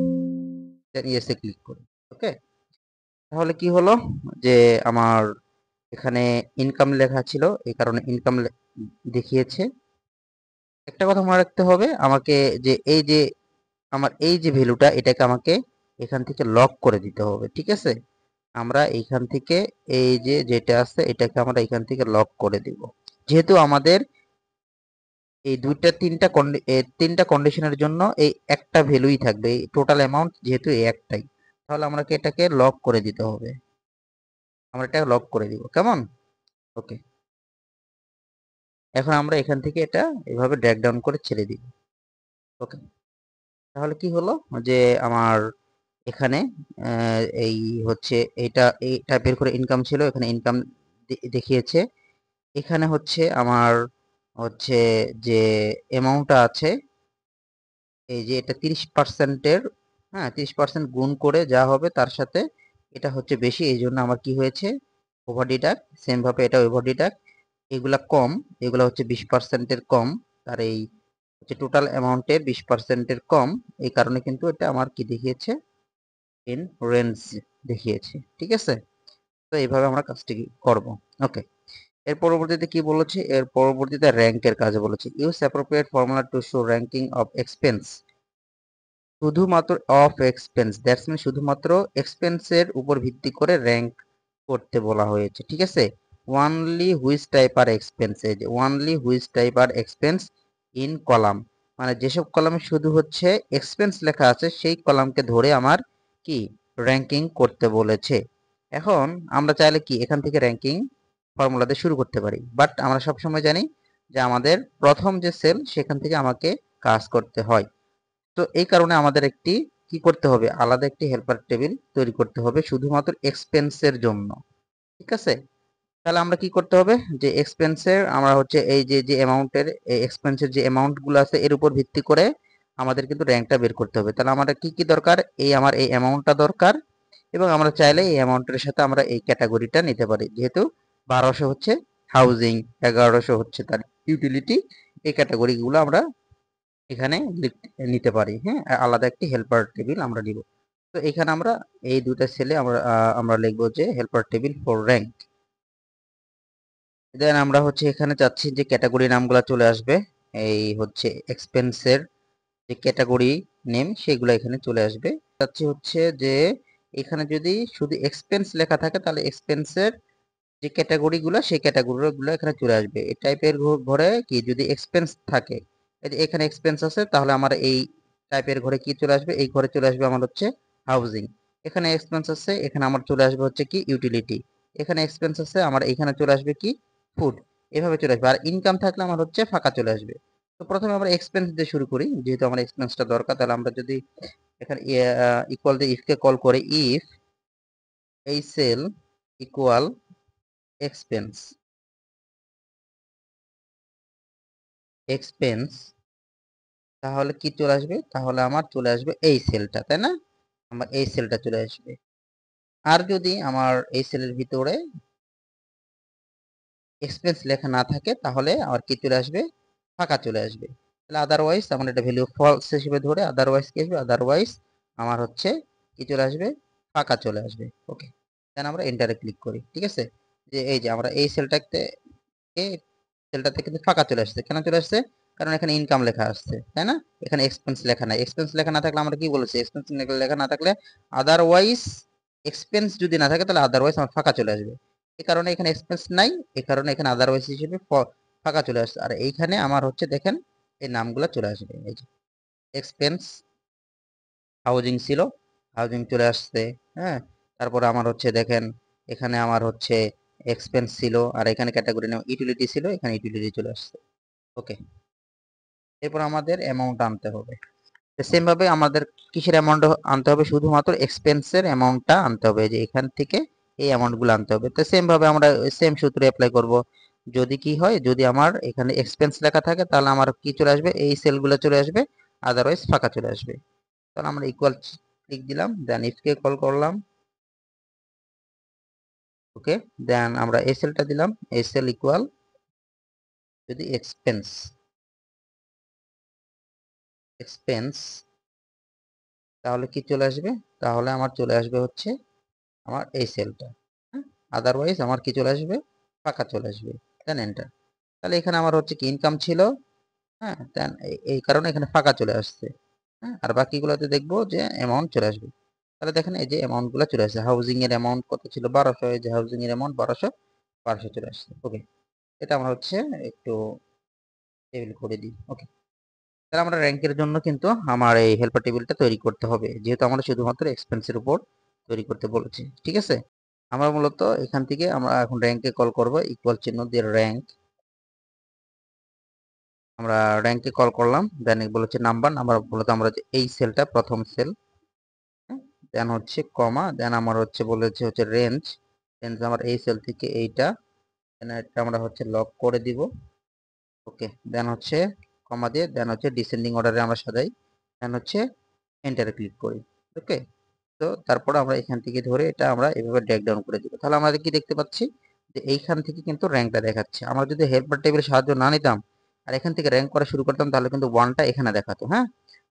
দেন ইয়েসে ক্লিক করি, ওকে। তাহলে কি হলো, যে আমার এখানে ইনকাম লেখা ছিল, এই কারণে ইনকাম দেখিয়েছে। একটা কথা মনে রাখতে হবে আমাকে, যে এই যে আমার এই যে ভ্যালুটা, এটাকে আমাকে এখান থেকে লক করে দিতে হবে, ঠিক আছে। আমরা এইখান থেকে এই যে যেটা আছে এটাকে আমরা এখান থেকে লক করে দিব, যেহেতু আমাদের এই তিনটা কন্ডিশনের জন্য এই একটা ভ্যালুই থাকবে, এই টোটাল অ্যামাউন্ট যেহেতু এই একটাই, তাহলে আমাকে এটাকে লক করে দিতে হবে, আমরা এটা লক করে দিব, কেমন, ওকে। এখন আমরা এখান থেকে এটা এভাবে ড্র্যাগ ডাউন করে ছেড়ে দিব, ওকে। তাহলে কি হলো, যে আমার এখানে এই হচ্ছে এইটা বের করে ইনকাম ছিল, এখানে ইনকাম দেখিয়েছে, এখানে হচ্ছে আমার হচ্ছে যে অ্যামাউন্টটা আছে, এই যে এটা 30%-এর, হ্যাঁ 30% গুণ করে যা হবে তার সাথে এটা হচ্ছে বেশি, এই জন্য আমার কি হয়েছে, ওভার ডিডাক্ট, সেম ভাবে এটা ওভার ডিডাক্ট, এগুলা কম, এগুলা হচ্ছে 20%-এর কম, তার এই হচ্ছে টোটাল অ্যামাউন্টের 20%-এর কম, এই কারণে কিন্তু এটা আমার কি দেখিয়েছে, ইন রেঞ্জ দেখিয়েছে, ঠিক আছে। তো এইভাবে আমরা কাজটি করব, ওকে। এর পরবর্তীতে কি বলেছে, এর পরবর্তীতে র্যাঙ্কের কাজ বলেছে, use appropriate formula to show ranking of expense, শুধুমাত্র অফ এক্সপেন্স, দ্যাটস মিন শুধুমাত্র এক্সপেন্সের উপর ভিত্তি করে র্যাঙ্ক করতে বলা হয়েছে, ঠিক আছে। Only which type are expense, এই যে only which type are expense in column, মানে যেসব কলামে শুধু হচ্ছে এক্সপেন্স লেখা আছে সেই কলামকে ধরে আমার কি র্যাঙ্কিং করতে বলেছে। এখন আমরা চাইলে কি এখান থেকে র্যাঙ্কিং ফর্মুলাতে শুরু করতে পারি, বাট আমরা সবসময় জানি যে আমাদের প্রথম যে সেল সেখান থেকে আমাকে কাজ করতে হয়। তো এই কারণে আমাদের কি করতে হবে, আলাদা একটি হেল্পার টেবিল তৈরি করতে হবে শুধুমাত্র এক্সপেন্সের জন্য, ঠিক আছে। তাহলে আমরা কি করতে হবে, যে এক্সপেন্সের আমরা হচ্ছে এই যে যে অ্যামাউন্টের এক্সপেন্সের যে অ্যামাউন্ট গুলো আছে এর উপর ভিত্তি করে আমাদের কিন্তু র্যাঙ্কটা বের করতে হবে। তাহলে আমাদের কি কি দরকার, আমার এই অ্যামাউন্টটা দরকার, এবং আমরা চাইলে এই অ্যামাউন্টের সাথে আমরা এই ক্যাটাগরিটা নিতে পারি, যেহেতু 1200 হচ্ছে হাউজিং, 1100 হচ্ছে তার ইউটিলিটি, এই ক্যাটাগরিগুলো আমরা এখানে নিতে পারি, হ্যাঁ, আলাদা একটি হেল্পার টেবিল আমরা নিব। তো এখানে আমরা এই দুটা সেলে আমরা লিখবো যে হেল্পার টেবিল ফর র্যাঙ্ক, দেন আমরা হচ্ছে এখানে চাচ্ছি যে ক্যাটাগরি নামগুলো চলে আসবে, এই হচ্ছে এক্সপেন্সের যে ক্যাটাগরি নেম সেগুলো এখানে চলে আসবে, চাচ্ছি হচ্ছে যে এখানে যদি শুধু এক্সপেন্স লেখা থাকে তাহলে এক্সপেন্সের যে ক্যাটাগরিগুলো সেই ক্যাটাগরিগুলো এখানে চলে আসবে। এই টাইপের ঘরে কি যদি এক্সপেন্স থাকে, এই যে এখানে এক্সপেন্স আছে, তাহলে আমার এই টাইপের ঘরে কি চলে আসবে, এই ঘরে চলে আসবে আমার হচ্ছে হাউজিং। এখানে এক্সপেন্স আছে, এখানে আমার চলে আসবে হচ্ছে কি ইউটিলিটি। এখানে এক্সপেন্স আছে, আমার এখানে চলে আসবে কি ফুড। এভাবে চলে আসবে। আর ইনকাম থাকলে আমার হচ্ছে ফাঁকা চলে আসবে। তো প্রথমে আমরা এক্সপেন্স দিয়ে শুরু করি, যেহেতু আমার এক্সপেন্সটা দরকার। তাহলে আমরা যদি এখানে ইকুয়াল দিয়ে ইফকে কল করে, ইফ এই সেল ইকুয়াল এক্সপেন্স, এক্সপেন্স, তাহলে কি চলে আসবে, তাহলে আমার চলে আসবে এই সেলটা, তাই না? আমার এই সেলটা চলে আসবে। আর যদি আমার এই সেলের ভিতরে এক্সপেন্স লেখা না থাকে, তাহলে আমার কি চলে আসবে, ফাঁকা চলে আসবে। তাহলে আদারওয়াইজ আমার এটা ভ্যালু ফলস হিসেবে ধরে, আদারওয়াইজ কি আসবে, আদারওয়াইজ আমার হচ্ছে কি চলে আসবে, ফাঁকা চলে আসবে। ওকে, দেন আমরা এন্টারে ক্লিক করি। ঠিক আছে, যে এই যে আমরা এই সেলটাতে সেলটাতে কিন্তু ফাঁকা চলে আসছে। কেন চলে আসছে? কারণ এখানে ইনকাম লেখা আসছে, তাই না? এখানে এক্সপেন্স লেখা নাই। এক্সপেন্স লেখা না থাকলে আমরা কি বলেছি, এক্সপেন্স লেখা না থাকলে আদারওয়াইজ, এক্সপেন্স যদি না থাকে তাহলে আদারওয়াইজ আমার ফাঁকা চলে আসবে। এই কারণে এখানে এক্সপেন্স নাই, এই কারণে এখানে আদারওয়াইজ হিসেবে ফাঁকা চলে আসছে। আর এইখানে আমার হচ্ছে দেখেন এই নামগুলো চলে আসবে। এই যে এক্সপেন্স, হাউজিং ছিল, হাউজিং চলে আসছে। হ্যাঁ, তারপরে আমার হচ্ছে দেখেন এখানে আমার হচ্ছে এক্সপেন্স ছিল, আর এখানে ক্যাটাগরি নেম ইউটিলিটি ছিল, এখানে ইউটিলিটি চলে আসছে। ওকে, এরপর আমাদের অ্যামাউন্ট আনতে হবে। সেম ভাবে আমাদের কিসের অ্যামাউন্ট আনতে হবে, শুধুমাত্র এক্সপেন্সের অ্যামাউন্টটা আনতে হবে। যে এখান থেকে এই অ্যামাউন্টগুলো আনতে হবে। তো সেম ভাবে আমরা সেম সূত্র অ্যাপ্লাই করব। যদি কি হয়, যদি আমার এখানে এক্সপেন্স লেখা থাকে, তাহলে আমার কি চলে আসবে, এই সেলগুলো চলে আসবে, আদারওয়াইজ ফাঁকা চলে আসবে। তাহলে আমরা ইকুয়াল ক্লিক দিলাম, দেন ইফ কে কল করলাম। ওকে, দেন আমরা এই সেলটা দিলাম, এই সেল ইকুয়াল যদি এক্সপেন্স, এক্সপেন্স, তাহলে কি চলে আসবে, তাহলে আমার চলে আসবে হচ্ছে আমার এই সেলটা। আদারওয়াইজ আমার কি চলে আসবে, ফাঁকা চলে আসবে। Then enter. তাহলে এখানে আমার হচ্ছে কি ইনকাম ছিল, হ্যাঁ, দেন এই কারণে এখানে ফাঁকা চলে আসছে। হ্যাঁ, আর বাকিগুলোতে দেখবো যে অ্যামাউন্ট চলে আসবে। তাহলে দেখেন এই যে অ্যামাউন্ট গুলো চলে আসছে। হাউজিং এর অ্যামাউন্ট কত ছিল, 1200, এই যে হাউজিং এর অ্যামাউন্ট 1200, 1200 চলে আসছে। ওকে, এটা আমরা হচ্ছে একটু টেবিল করে দিই। ওকে, তাহলে আমরা র্যাঙ্কের জন্য কিন্তু আমার এই হেল্পার টেবিলটা তৈরি করতে হবে, যেহেতু আমরা শুধুমাত্র এক্সপেন্সের উপর তৈরি করতে বলেছি। ঠিক আছে, আমরা মূলত এখান থেকে আমরা এখন র্যাঙ্কে কল করব, ইকুয়াল চিহ্ন দিয়ে র্যাঙ্ক। আমরা র্যাঙ্কে কল করলাম, দেন বলেছে নাম্বার, নাম্বার মূলত আমরা যে এই সেলটা প্রথম সেল, দেন হচ্ছে কমা, দেন আমার হচ্ছে বলেছে হচ্ছে রেঞ্জ, রেঞ্জ আমার এই সেল থেকে এইটা, দেন এটা আমরা হচ্ছে লক করে দিব। ওকে, দেন হচ্ছে কমা দিয়ে, দেন হচ্ছে ডিসেন্ডিং অর্ডারে আমরা সাজাই, দেন হচ্ছে এন্টারে ক্লিক করি। ওকে, তো তারপর আমরা এখান থেকে ধরে এটা আমরা এভাবে ড্র্যাগ ডাউন করে দিব। তাহলে আমরা কি দেখতে পাচ্ছি, যে এইখান থেকে কিন্তু র্যাঙ্কটা দেখাচ্ছে। আমরা যদি হেল্পার টেবিলের সাহায্য না নিতাম আর এখান থেকে র্যাঙ্ক করা শুরু করতাম, তাহলে কিন্তু ওয়ানটা এখানে দেখাতো। হ্যাঁ,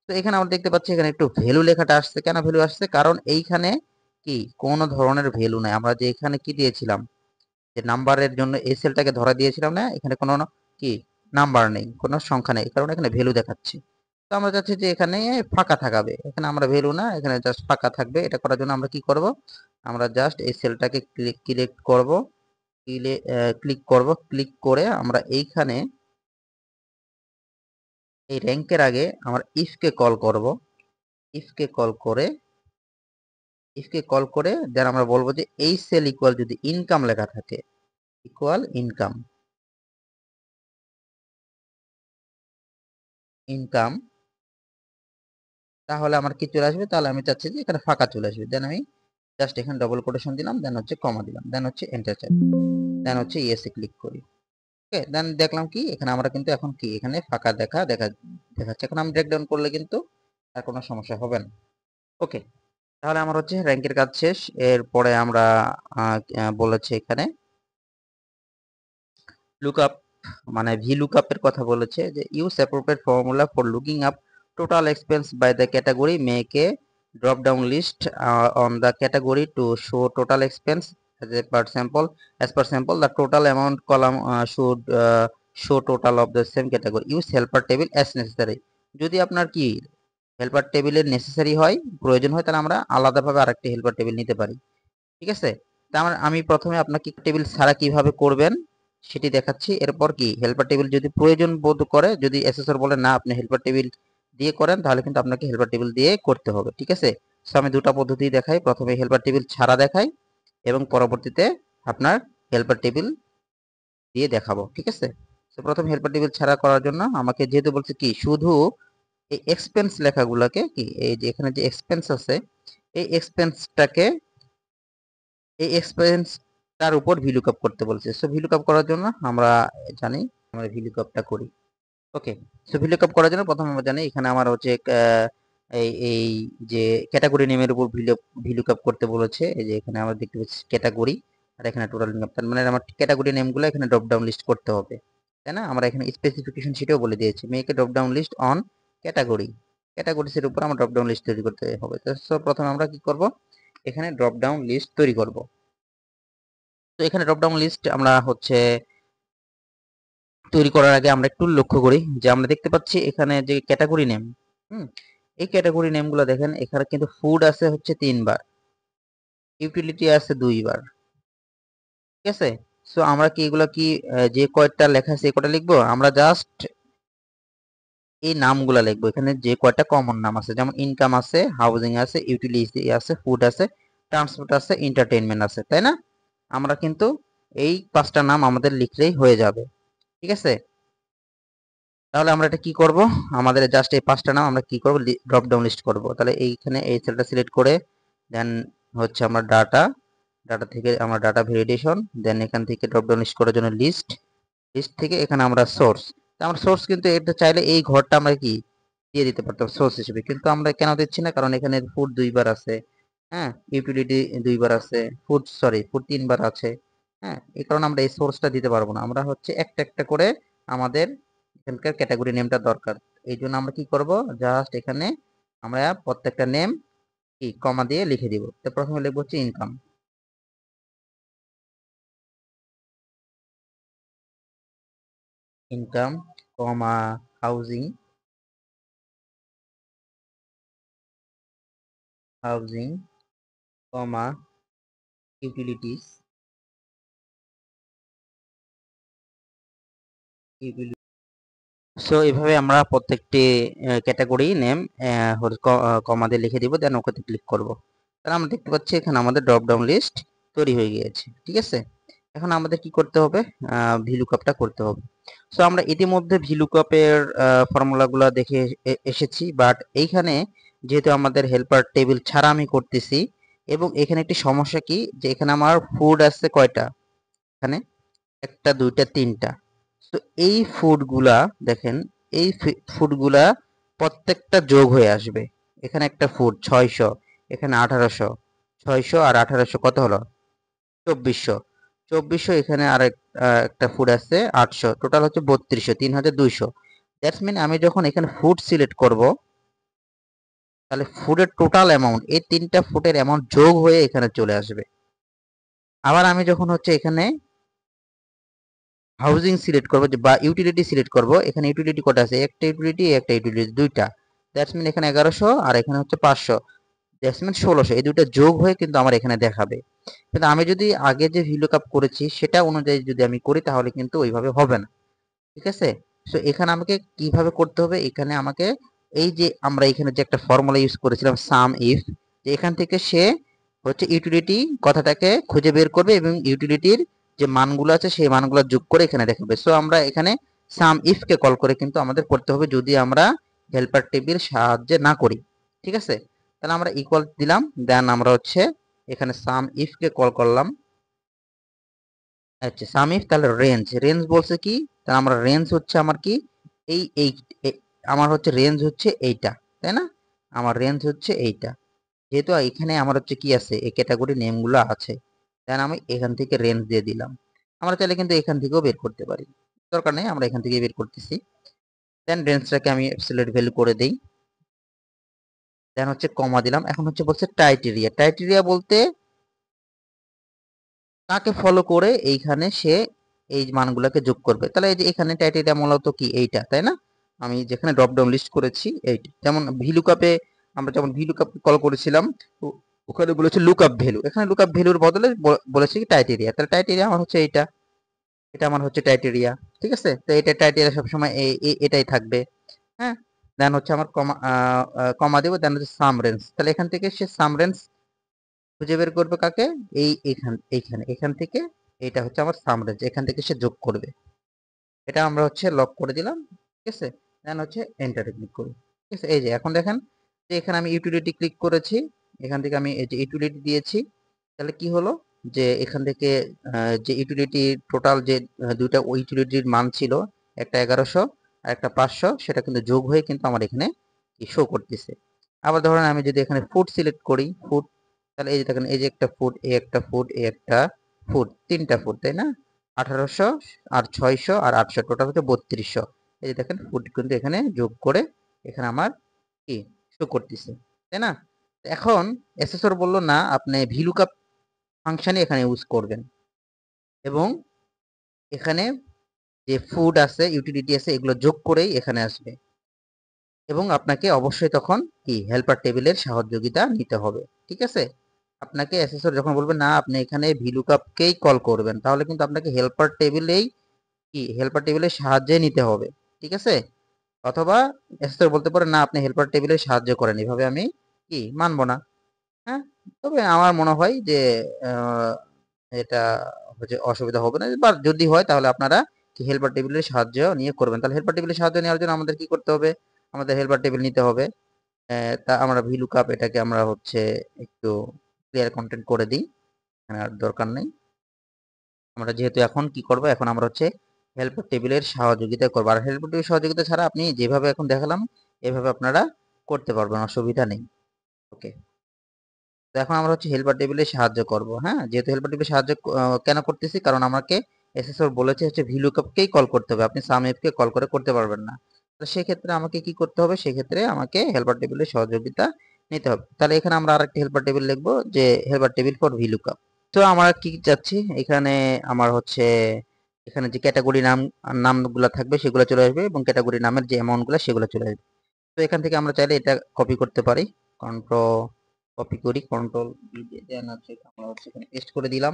তো এখানে আমরা দেখতে পাচ্ছি এখানে একটু ভ্যালু লেখাটা আসছে। কেন ভ্যালু আসছে, কারণ এইখানে কি কোনো ধরনের ভ্যালু নাই। আমরা যে এখানে কি দিয়েছিলাম, যে নাম্বারের জন্য এই সেলটাকে ধরা দিয়েছিলাম না, এখানে কোনো কি নাম্বার নেই, কোনো সংখ্যা নেই, কারণ এখানে ভ্যালু দেখাচ্ছে। তো আমরা চাচ্ছি যে এখানে ফাঁকা থাকাবে, এখানে আমরা ভ্যালু না, এখানে জাস্ট ফাঁকা থাকবে। এটা করার জন্য আমরা কি করব, আমরা জাস্ট এই সেলটাকে ক্লিক করব, ক্লিক করব, ক্লিক করে আমরা এইখানে এই র্যাঙ্কের আগে আমরা ইফকে কল করব। ইফকে কল করে, ইফকে কল করে দেন আমরা বলবো যে এই সেল ইকুয়াল যদি ইনকাম লেখা থাকে, ইকুয়াল ইনকাম, ইনকাম, তাহলে আমার কি চলে আসবে, তাহলে আমি চাচ্ছি যে এখানে ফাঁকা চলে আসবে। দেন আমি জাস্ট এখানে ডবল কোটেশন দিলাম, দেন হচ্ছে কমা দিলাম, দেন হচ্ছে এন্টার চাপ, দেন হচ্ছে ইয়েসে ক্লিক করি। ওকে, দেন দেখলাম কি এখানে আমরা কিন্তু এখন কি এখানে ফাঁকা দেখাচ্ছে। এখন আমি ব্রেকডাউন করলে কিন্তু আর কোনো সমস্যা হবে না। ওকে, তাহলে আমার হচ্ছে র্যাঙ্কের কাজ শেষ। এরপরে আমরা বলেছে এখানে লুকআপ, মানে ভি লুকআপের কথা বলেছে, যে use appropriate formula for looking up total expense by the category, make a drop down list on the category to show total expense as a per sample the total amount column should show total of the same category. Use helper table as necessary. যদি আপনার কি helper টেবিলের necessary হয়, প্রয়োজন হয়, তাহলে আমরা আলাদাভাবে আরেকটি হেল্পার টেবিল নিতে পারি। ঠিক আছে, তার আমি প্রথমে আপনাকে টেবিল ছাড়া কিভাবে করবেন সেটি দেখাচ্ছি। এরপর কি হেল্পার টেবিল যদি প্রয়োজন বোধ করে, যদি অ্যাসেসর বলে না আপনি হেল্পার টেবিল দিয়ে করেন, তাহলে কিন্তু আপনাকে হেল্পার টেবিল দিয়ে করতে হবে, ঠিক আছে। সো আমি দুটো পদ্ধতি দেখাই, প্রথমে হেল্পার টেবিল ছাড়া দেখাই এবং পরবর্তীতে আপনার হেল্পার টেবিল দিয়ে দেখাবো, ঠিক আছে। তো প্রথম হেল্পার টেবিল ছাড়া করার জন্য আমাকে যেহেতু বলছে কি শুধু এই এক্সপেন্স লেখাগুলোকে কি এই যে এখানে যে এক্সপেন্স আছে এই এক্সপেন্সটাকে এই এক্সপেন্সটার উপর ভিলুকআপ করতে বলছে। সো ভিলুকআপ করার জন্য আমরা জানি আমরা ভিলুকআপটা করি। ওকে, সো ভিলুকআপ করার জন্য প্রথমে আমরা জানি এখানে আমার হচ্ছে এই যে ক্যাটাগরি নেমের উপর ভিলুকআপ করতে বলেছে। এই যে এখানে আমরা দেখতে পাচ্ছি ক্যাটাগরি আর এখানে টোটাল ইনকাম, তার মানে আমার ক্যাটাগরি নেমগুলো এখানে ড্রপ ডাউন লিস্ট করতে হবে, তাই না। আমরা এখানে স্পেসিফিকেশন সেটাও বলে দিয়েছি, make a drop down list on category, ক্যাটাগরিজের উপর আমরা ড্রপ ডাউন লিস্ট তৈরি করতে হবে। তো প্রথমে আমরা কি করব, এখানে ড্রপ ডাউন লিস্ট তৈরি করব। তো এখানে ড্রপ ডাউন লিস্ট আমরা হচ্ছে তৈরি করার আগে আমরা একটু লক্ষ্য করি যে আমরা দেখতে পাচ্ছি এখানে যে ক্যাটাগরি নেম, এই ক্যাটাগরি নেমগুলো দেখেন এখানে কিন্তু ফুড আছে হচ্ছে 3 বার, ইউটিলিটি আছে 2 বার, ঠিক আছে। সো আমরা কি এগুলো কি যে কয়টা লেখা আছে এই কয়টা লিখবো, আমরা জাস্ট এই নামগুলো লিখবো। এখানে যে কয়টা কমন নাম আছে যেমন ইনকাম আছে, হাউজিং আছে, ইউটিলিটি আছে, ফুড আছে, ট্রান্সপোর্ট আছে, এন্টারটেইনমেন্ট আছে, তাই না। আমরা কিন্তু এই 5টা নাম আমাদের লিখলেই হয়ে যাবে, ঠিক আছে। তাহলে আমরা এটা কি করব, আমাদের জাস্ট এই 5টা নাম আমরা কি করব, ড্রপ ডাউন লিস্ট করব। তাহলে এইখানে এই সেলটা সিলেক্ট করে দেন হচ্ছে আমরা ডাটা থেকে আমরা ডাটা ভ্যালিডেশন, দেন এখান থেকে ড্রপ ডাউন লিস্ট করার জন্য লিস্ট থেকে এখানে আমরা সোর্স, আমরা সোর্স কিন্তু এটা চাইলে এই ঘরটা আমরা কি দিয়ে দিতে পারতাম সোর্স হিসেবে, কিন্তু আমরা কেন দিচ্ছি না, কারণ এখানে ফুড 2 বার আছে, হ্যাঁ, ইউটিলিটি 2 বার আছে, ফুড 3 বার আছে, হ্যাঁ, এই কারণে আমরা এই সোর্সটা দিতে পারবো না। আমরা হচ্ছে একটা একটা করে আমাদের এখানকার ক্যাটাগরি নেমটা দরকার, এই জন্য আমরা কি করব, জাস্ট এখানে আমরা প্রত্যেকটা নেম কি কমা দিয়ে লিখে দিব। তো প্রথমে লিখবো হচ্ছে ইনকাম, কমা হাউজিং, হাউজিং কমা ইউটিলিটিস, সো এইভাবে আমরা প্রত্যেকটি ক্যাটাগরি নেম কমা দিয়ে লিখে দিব, দেন ওকেতে ক্লিক করব। তাহলে আমরা দেখতে পাচ্ছি এখানে আমাদের ড্রপ ডাউন লিস্ট তৈরি হয়ে গিয়েছে, ঠিক আছে। এখন আমাদের কি করতে হবে, ভিলুকআপটা করতে হবে। সো আমরা ইতিমধ্যে ভিলুকআপের ফর্মুলাগুলো দেখে এসেছি, বাট এইখানে যেহেতু আমাদের হেল্পার টেবিল ছাড়া আমি করতেছি, এবং এখানে একটি সমস্যা কি যে এখানে আমার ফুড আছে কয়টা, এখানে 1টা 2টা 3টা। তো এই ফুডগুলা দেখেন, এই ফুডগুলা প্রত্যেকটা যোগ হয়ে আসবে। এখানে একটা ফুড 600, এখানে 1800, 600 আর 1800 কত হলো 2400, 2400, এখানে আর একটা ফুড আছে 800, টোটাল হচ্ছে 3200, 3200। দ্যাটস মিন আমি যখন এখানে ফুড সিলেক্ট করব, তাহলে ফুডের টোটাল অ্যামাউন্ট এই 3টা ফুডের অ্যামাউন্ট যোগ হয়ে এখানে চলে আসবে। আবার আমি যখন হচ্ছে এখানে হাউজিং সিলেক্ট করব বা ইউটিলিটি সিলেক্ট করব, এখানে ইউটিলিটি কটা আছে, একটা ইউটিলিটি দুইটা, দ্যাটস মিন এখানে 1100 আর এখানে হচ্ছে 500, দ্যাটস মিন 1600, এই দুইটা যোগ হয়ে কিন্তু আমার এখানে দেখাবে। কিন্তু আমি যদি আগে যে ভিলুকআপ করেছি সেটা অনুযায়ী যদি আমি করি তাহলে কিন্তু ওইভাবে হবে না, ঠিক আছে। সো এখানে আমাকে কিভাবে করতে হবে, এখানে আমাকে এই যে আমরা এখানে যে একটা ফর্মুলা ইউজ করেছিলাম সাম ইফ, যে এখান থেকে সে হচ্ছে ইউটিলিটি কথাটাকে খুঁজে বের করবে এবং ইউটিলিটির যে মানগুলো আছে সেই মানগুলো যোগ করে এখানে দেখাবে। সো আমরা এখানে সাম ইফ কে কল করে কিন্তু আমাদের করতে হবে যদি আমরা হেল্পার টেবিল সাহায্যে না করি, ঠিক আছে। তাহলে আমরা ইকুয়াল দিলাম, দেন আমরা হচ্ছে এখানে সাম ইফ কে কল করলাম। আচ্ছা সাম ইফ, তাহলে রেঞ্জ বলছে কি, তাহলে আমরা রেঞ্জ হচ্ছে আমার কি এই আমার হচ্ছে রেঞ্জ হচ্ছে এইটা, তাই না, আমার রেঞ্জ হচ্ছে এইটা। যেহেতু এখানে আমার হচ্ছে কি আছে এই ক্যাটাগরি নেমগুলো আছে, দেন আমি এখান থেকে রেঞ্জ দিয়ে দিলাম। আমরা চাইলে কিন্তু এখান থেকেও বের করতে পারি, দরকার নেই, আমরা এখান থেকে বের করতেছি। দেন রেঞ্জটাকে আমি অ্যাবসলিউট ভ্যালু করে দেই, দেন হচ্ছে কমা দিলাম। এখন হচ্ছে বলছে টাইটেরিয়া বলতে তাকে ফলো করে এইখানে সে এই মানগুলোকে যোগ করবে। তাহলে এই যে এখানে টাইটেরিয়া মূলত কি এইটা, তাই না, আমি যেখানে ড্রপ ডাউন লিস্ট করেছি এইটা, যেমন ভিলুকআপে আমরা যেমন ভিলুকআপ কল করেছিলাম ওখানে বলেছে লুকআপ ভ্যালু, এখানে লুকআপ ভ্যালুর বদলে বলেছে কি টাইটেরিয়া। তাহলে টাইটেরিয়া আমার হচ্ছে এইটা, এটা আমার হচ্ছে টাইটেরিয়া। ঠিক আছে, তো এটা টাইটেরিয়া সবসময় এটাই থাকবে। হ্যাঁ, দেন হচ্ছে আমার কমা কমা দেবো, দেন হচ্ছে সাম রেঞ্জ। তাহলে এখান থেকে সে সাম রেঞ্জ খুঁজে বের করবে কাকে, এখান থেকে এটা হচ্ছে আমার সাম রেঞ্জ, এখান থেকে সে যোগ করবে। এটা আমরা হচ্ছে লক করে দিলাম। ঠিক আছে, দেন হচ্ছে এন্টারে ক্লিক করি। ঠিক আছে, এই যে এখন দেখেন যে এখানে আমি ইউটিলিটি ক্লিক করেছি, এখান থেকে আমি এই যে ইউটিলিটি দিয়েছি। তাহলে কি হলো যে এখান থেকে যে ইউটিলিটি টোটাল যে দুইটা ওই ইউটিলিটির মান ছিল, একটা 1100 আর একটা 500, সেটা কিন্তু যোগ হয়ে কিন্তু আমার এখানে শো করতেছে। আবার ধরেন আমি যদি এখানে ফুড সিলেক্ট করি, ফুড, তাহলে এই যে দেখেন এই যে একটা ফুড, এই একটা ফুড, এই একটা ফুড, তিনটা ফুড, তাই না? 1800 আর 600 আর 800, টোটাল হচ্ছে 3200। এই যে দেখেন ফুড কিন্তু এখানে যোগ করে এখানে আমার কি শো করতেছে, তাই না? এখন এসএসওর বললো না, আপনি ভিলুকআপ ফাংশনই এখানে ইউজ করবেন, এবং এখানে যে ফুড আছে, ইউটিলিটি আছে, এগুলো যোগ করেই এখানে আসবে, এবং আপনাকে অবশ্যই তখন কি হেল্পার টেবিলের সহযোগিতা নিতে হবে। ঠিক আছে, আপনাকে এসএসওর যখন বলবে না আপনি এখানে ভিলুকআপকেই কল করবেন, তাহলে কিন্তু আপনাকে হেল্পার টেবিলেই কি হেল্পার টেবিলের সাহায্যে নিতে হবে। ঠিক আছে, অথবা এসএসওর বলতে পারে না আপনি হেল্পার টেবিলের সাহায্য করেন, এভাবে আমি কি মানবো না। হ্যাঁ, তবে আমার মনে হয় যে এটা হচ্ছে অসুবিধা হবে না, বা যদি হয় তাহলে আপনারা কি হেল্পার টেবিলের সাহায্য নিয়ে করবেন। তাহলে হেল্পার টেবিলের সাহায্য নেওয়ার জন্য আমাদের কি করতে হবে, আমাদের হেল্পার টেবিল নিতে হবে। তা আমরা ভিলুকআপ এটাকে আমরা হচ্ছে একটু ক্লিয়ার কন্টেন্ট করে দিই, আর দরকার নেই। আমরা যেহেতু এখন কি করব, এখন আমরা হচ্ছে হেল্পার টেবিলের সহযোগিতা করবো, আর হেল্পার টেবিলের সহযোগিতা ছাড়া আপনি যেভাবে এখন দেখালাম এভাবে আপনারা করতে পারবেন, অসুবিধা নেই। ওকে, তো এখন আমরা হচ্ছে হেল্পার টেবিলে সাহায্য করব। হ্যাঁ, যেহেতু হেল্পার টেবিলে সাহায্য কেন করতেছি, কারণ আমাকে এসএসওর বলেছে হচ্ছে ভিলুকআপকেই কল করতে হবে, আপনি সামএফকে কল করে করতে পারবেন না। তো সেক্ষেত্রে আমাকে কি করতে হবে, সেক্ষেত্রে আমাকে হেল্পার টেবিলের সহযোগিতা নিতে হবে। তাহলে এখানে আমরা আরেকটা হেল্পার টেবিল লিখবো, যে হেল্পার টেবিল ফর ভিলুকআপ। তো আমরা কি চাচ্ছি, এখানে আমার হচ্ছে এখানে যে ক্যাটাগরি নামগুলো থাকবে সেগুলো চলে আসবে, এবং ক্যাটাগরি নামের যে অ্যামাউন্টগুলো সেগুলো চলে আসবে। তো এখান থেকে আমরা চাইলে এটা কপি করতে পারি, কপি করি কন্ট্রোল ভি দিয়ে, দেন হচ্ছে আমরা হচ্ছে এখানে পেস্ট করে দিলাম।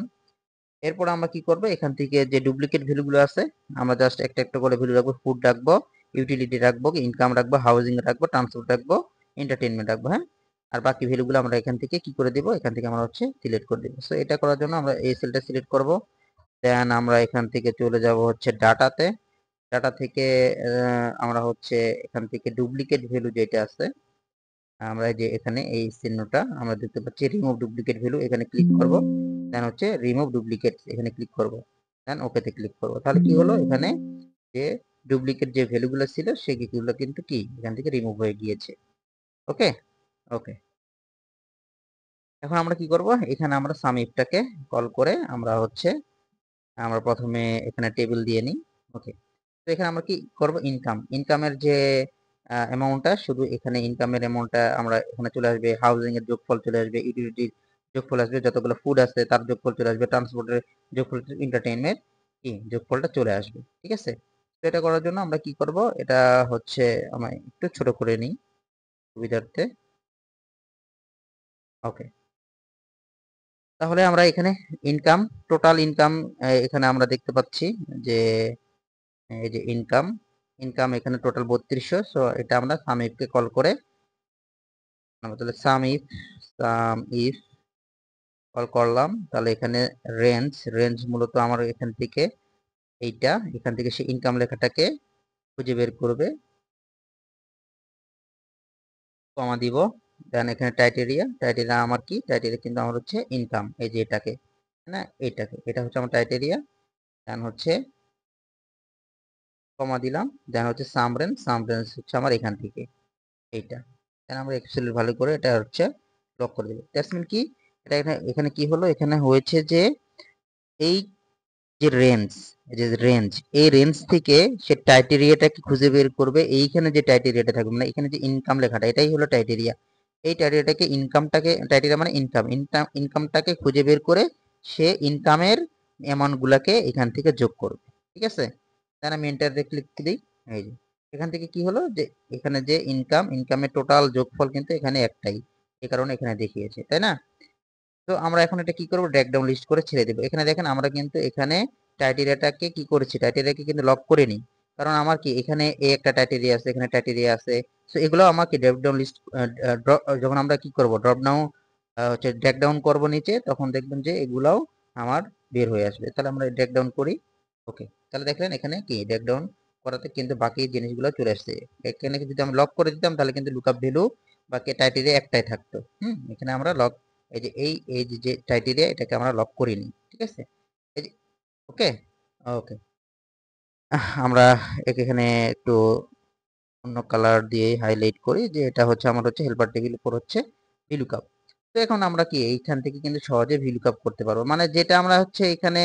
এরপর আমরা কি করব, এখান থেকে যে ডুপ্লিকেট ভ্যালুগুলো আছে আমরা জাস্ট একটা একটা করে ভ্যালু রাখবো। ফুড রাখবো, ইউটিলিটি রাখবো, ইনকাম রাখবো, হাউজিং রাখবো, ট্রান্সপোর্ট রাখবো, এন্টারটেইনমেন্ট রাখবো। হ্যাঁ, আর বাকি ভ্যালুগুলো আমরা এখান থেকে কি করে দিব, এখান থেকে আমরা হচ্ছে সিলেক্ট করে দিব। সো এটা করার জন্য আমরা এই সেলটা সিলেক্ট করব, দেন আমরা এখান থেকে চলে যাব হচ্ছে ডাটাতে। ডাটা থেকে আমরা হচ্ছে এখান থেকে ডুপ্লিকেট ভ্যালু যেটা আছে, আমরা যে এখানে এই চিহ্নটা আমরা দেখতে পাচ্ছি রিমুভ ডুপ্লিকেট ভ্যালু, এখানে ক্লিক করব, দেন হচ্ছে রিমুভ ডুপ্লিকেট, এখানে ক্লিক করব, দেন ওকেতে ক্লিক করব। তাহলে কি হলো, এখানে যে ডুপ্লিকেট যে ভ্যালুগুলো ছিল সেগুলো কিন্তু কি এখান থেকে রিমুভ হয়ে গিয়েছে। ওকে, ওকে, এখন আমরা কি করব, এখানে আমরা সামইফটাকে কল করে আমরা হচ্ছে আমরা প্রথমে এখানে টেবিল দিয়ে নিই। ওকে, তো এখানে আমরা কি করব, ইনকামের যে অ্যামাউন্টটা, শুধু এখানে ইনকামের অ্যামাউন্টটা আমরা এখানে চলে আসবে, হাউজিং এর যোগফল চলে আসবে, ইউটিলিটির যোগফল আসবে, যতগুলো ফুড আছে তার যোগফল চলে আসবে, ট্রান্সপোর্টের যোগফল, এন্টারটেইনমেন্ট কি যোগফলটা চলে আসবে। ঠিক আছে, তো এটা করার জন্য আমরা কি করব, এটা হচ্ছে আমি একটু ছোট করে নিই সুবিধার্থে। ওকে, তাহলে আমরা এখানে ইনকাম, টোটাল ইনকাম এখানে আমরা দেখতে পাচ্ছি যে এই যে ইনকাম, এখানে টোটাল 3200। সো এটা আমরা সামইফকে কল করে আমরা তাহলে সাম ইফ কল করলাম। তাহলে এখানে রেঞ্জ মূলত আমার এখান থেকে এখান থেকে সে ইনকাম লেখাটাকে খুঁজে বের করবে, কমা দিব, দেন এখানে টাইটেরিয়া আমার কি, টাইটেরিয়া কিন্তু আমার হচ্ছে ইনকাম, এই যে এটাকে না, এটা হচ্ছে আমার টাইটেরিয়া, দেন হচ্ছে কমা দিলাম, দেন হচ্ছে সাম রেঞ্জ হচ্ছে আমার এখান থেকে এইটা, দেন আমরা এক্সেল ভালো করে এটা হচ্ছে লক করে দেব। দ্যাটস মিন কি, এটা এখানে কি হলো, এখানে হয়েছে যে এই যে রেঞ্জ, এই রেঞ্জ থেকে সে টাইটেরিয়াটাকে খুঁজে বের করবে। এইখানে যে টাইটেরিয়াটা থাকবে, মানে এখানে যে ইনকাম লেখাটা, এটাই হলো টাইটেরিয়া। এই টাইটেরিয়াটাকে টাইটেরিয়া মানে ইনকামটাকে খুঁজে বের করে সে ইনকামের অ্যামাউন্ট গুলাকে এখান থেকে যোগ করবে। ঠিক আছে, দেন আমি এন্টারে ক্লিক দিই। এই যে এখান থেকে কি হলো, যে এখানে যে ইনকামের টোটাল যোগফল কিন্তু এখানে একটাই, এই কারণে এখানে দেখিয়েছে, তাই না? তো আমরা এখন এটা কি করব, ড্র্যাগ ডাউন লিস্ট করে ছেড়ে দেব। এখানে দেখেন আমরা কিন্তু এখানে টাইটেরিয়াটাকে কি করেছি, টাইটেরিয়াকে কিন্তু লক করে নিই, কারণ আমার কি এখানে একটা টাইটেরিয়া আছে, এখানে টাইটেরিয়া আছে। সো এগুলো আমাকে ড্র্যাগ ডাউন লিস্ট, যখন আমরা কি করব ড্রপ ডাউন হচ্ছে ড্র্যাগ ডাউন করব নিচে, তখন দেখবেন যে এগুলাও আমার বের হয়ে আসবে। তাহলে আমরা ড্র্যাগ ডাউন করি। ওকে, তাহলে দেখলেন এখানে কি ড্র্যাগ ডাউন করাতে কিন্তু বাকি জিনিসগুলো চলে আসছে। এখানে যদি আমি লক করে দিতাম তাহলে কিন্তু লুকআপ ভ্যালু বা টাইটেরিয়া একটাই থাকতো। এখানে আমরা লক, এই যে এই যে টাইটেরিয়া, এটাকে আমরা লক করিনি, ঠিক আছে। এই যে ওকে, ওকে, আমরা এখানে একটু অন্য কালার দিয়ে হাইলাইট করি যে এটা হচ্ছে আমার হচ্ছে হেল্পার টেবিল উপর হচ্ছে ভিলুকাপ। তো এখন আমরা কি এইখান থেকে কিন্তু সহজে ভিলুকাপ করতে পারবো, মানে যেটা আমরা হচ্ছে এখানে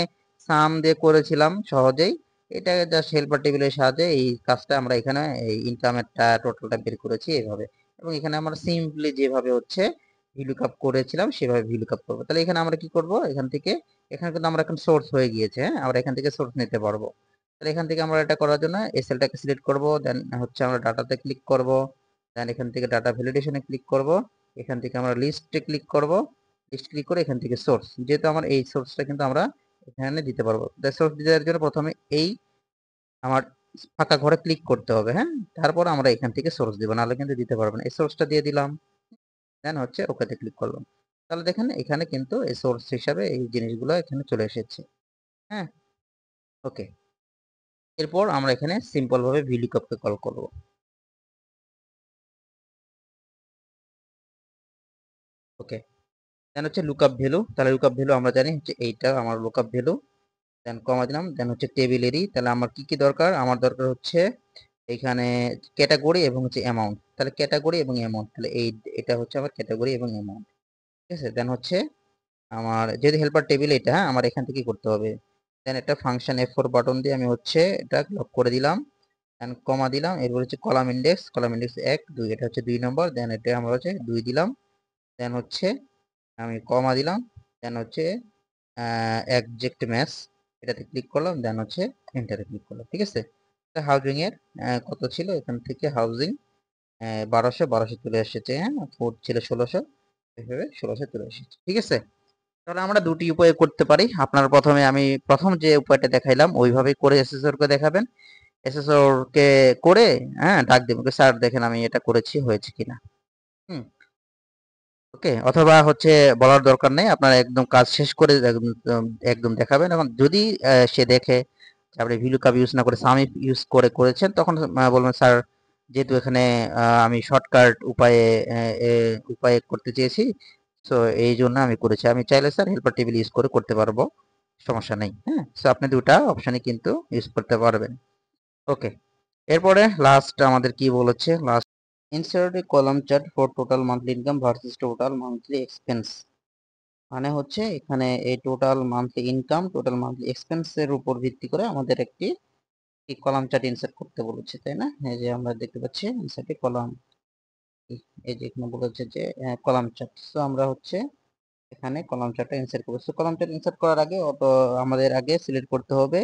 সাম দিয়ে করেছিলাম সহজেই, এটা জাস্ট হেল্পার টেবিলের সাহায্যে এই কাজটা আমরা এখানে এই ইনকামেরটা টোটালটা বের করেছি এইভাবে। এবং এখানে আমরা সিম্পলি যেভাবে হচ্ছে ভিলুকাপ করেছিলাম সেভাবে ভিলুকাপ করবো। তাহলে এখানে আমরা কি করব, এখান থেকে এখানে কিন্তু আমরা এখন সোর্স হয়ে গিয়েছে, হ্যাঁ, আমরা এখান থেকে সোর্স নিতে পারবো। তাহলে এখান থেকে আমরা এটা করার জন্য এই সেলটাকে সিলেক্ট করব, দেন হচ্ছে আমরা ডাটাতে ক্লিক করব, দেন এখান থেকে ডাটা ভ্যালিডেশনে ক্লিক করব, এখান থেকে আমরা লিস্টে ক্লিক করব, লিস্ট ক্লিক করে এখান থেকে সোর্স, যেহেতু আমার এই সোর্সটা কিন্তু আমরা এখানে দিতে পারবো। সোর্স দেওয়ার জন্য প্রথমে এই আমার ফাঁকা ঘরে ক্লিক করতে হবে, হ্যাঁ, তারপর আমরা এখান থেকে সোর্স দিব, নাহলে কিন্তু দিতে পারবো না। এই সোর্সটা দিয়ে দিলাম, দেন হচ্ছে ওকেতে ক্লিক করলাম। তাহলে দেখেন এখানে কিন্তু এই সোর্স হিসাবে এই জিনিসগুলো এখানে চলে এসেছে। হ্যাঁ, ওকে, এরপর আমরা এখানে সিম্পল ভাবে ভিলুকাপকে কল করব। ওকে, দেন হচ্ছে লুকআপ ভ্যালু, তাহলে লুকআপ ভ্যালু আমরা জানি হচ্ছে এইটা আমার লুকআপ ভ্যালু, দেন কমা দিলাম, দেন হচ্ছে টেবিলেরই, তাহলে আমার কি কি দরকার, আমার দরকার হচ্ছে এখানে ক্যাটাগরি এবং হচ্ছে অ্যামাউন্ট। তাহলে ক্যাটাগরি এবং অ্যামাউন্ট, তাহলে এটা হচ্ছে আমার ক্যাটাগরি এবং অ্যামাউন্ট, ঠিক আছে। দেন হচ্ছে আমার যেহেতু হেল্পার টেবিল এটা, হ্যাঁ, আমার এখান থেকে করতে হবে। দেন একটা ফাংশন F4 বাটন দিয়ে আমি হচ্ছে এটা লক করে দিলাম, দেন কমা দিলাম, এরপর হচ্ছে কলাম ইন্ডেক্স 1 2, এটা হচ্ছে 2 নম্বর, দেন এটা আমরা হচ্ছে 2 দিলাম, দেন হচ্ছে আমি কমা দিলাম, দেন হচ্ছে একজেক্ট ম্যাচ, এটাতে ক্লিক করলাম, দেন হচ্ছে এন্টারে ক্লিক করলাম, ঠিক আছে। হাউজিং এর কত ছিল, এখান থেকে হাউজিং 1200 চলে এসেছে, হ্যাঁ, ফুড ছিল 1600, এইভাবে 1600 চলে এসেছে, ঠিক আছে। তাহলে আমরা দুটি উপায়ে করতে পারি। আপনার প্রথমে আমি প্রথম যে উপায়টা দেখাইলাম ওইভাবে করে এসএসওর কে দেখাবেন, এসএসওর কে করে, হ্যাঁ, ডাক দেবেন, স্যার দেখেন আমি এটা করেছি, হয়েছে কিনা। হুম, ওকে, অথবা হচ্ছে বলার দরকার নেই, আপনারা একদম কাজ শেষ করে একদম দেখাবেন। এখন যদি সে দেখে যে আপনি ভিলুকাপ ইউজ না করে সাম ইউজ করে করেছেন, তখন বলবেন স্যার যেহেতু এখানে আমি শর্টকাট উপায়ে করতে চেয়েছি, সো এই জন্য আমি করেছি, আমি চাইলে স্যার হেল্পার টেবিল ইউজ করে করতে পারবো, সমস্যা নেই। হ্যাঁ, সো আপনি দুটা অপশনই কিন্তু ইউজ করতে পারবেন। ওকে, এরপরে লাস্ট আমাদের কি বলেছে, last insert a column chart for total monthly income versus total monthly expense. মানে হচ্ছে এখানে এই total monthly income total monthly expense এর উপর ভিত্তি করে আমাদের একটি কলাম চার্ট ইনসার্ট করতে বলেছে, তাই না। এই যে আমরা দেখতে পাচ্ছি ইনসার্টে কলাম, এই যে এখানে বলেছে যে কলাম চার্ট। তো আমরা হচ্ছে এখানে কলাম চার্টটা ইনসার্ট করব। সো কলাম চার্ট ইনসার্ট করার আগে আমাদের আগে সিলেক্ট করতে হবে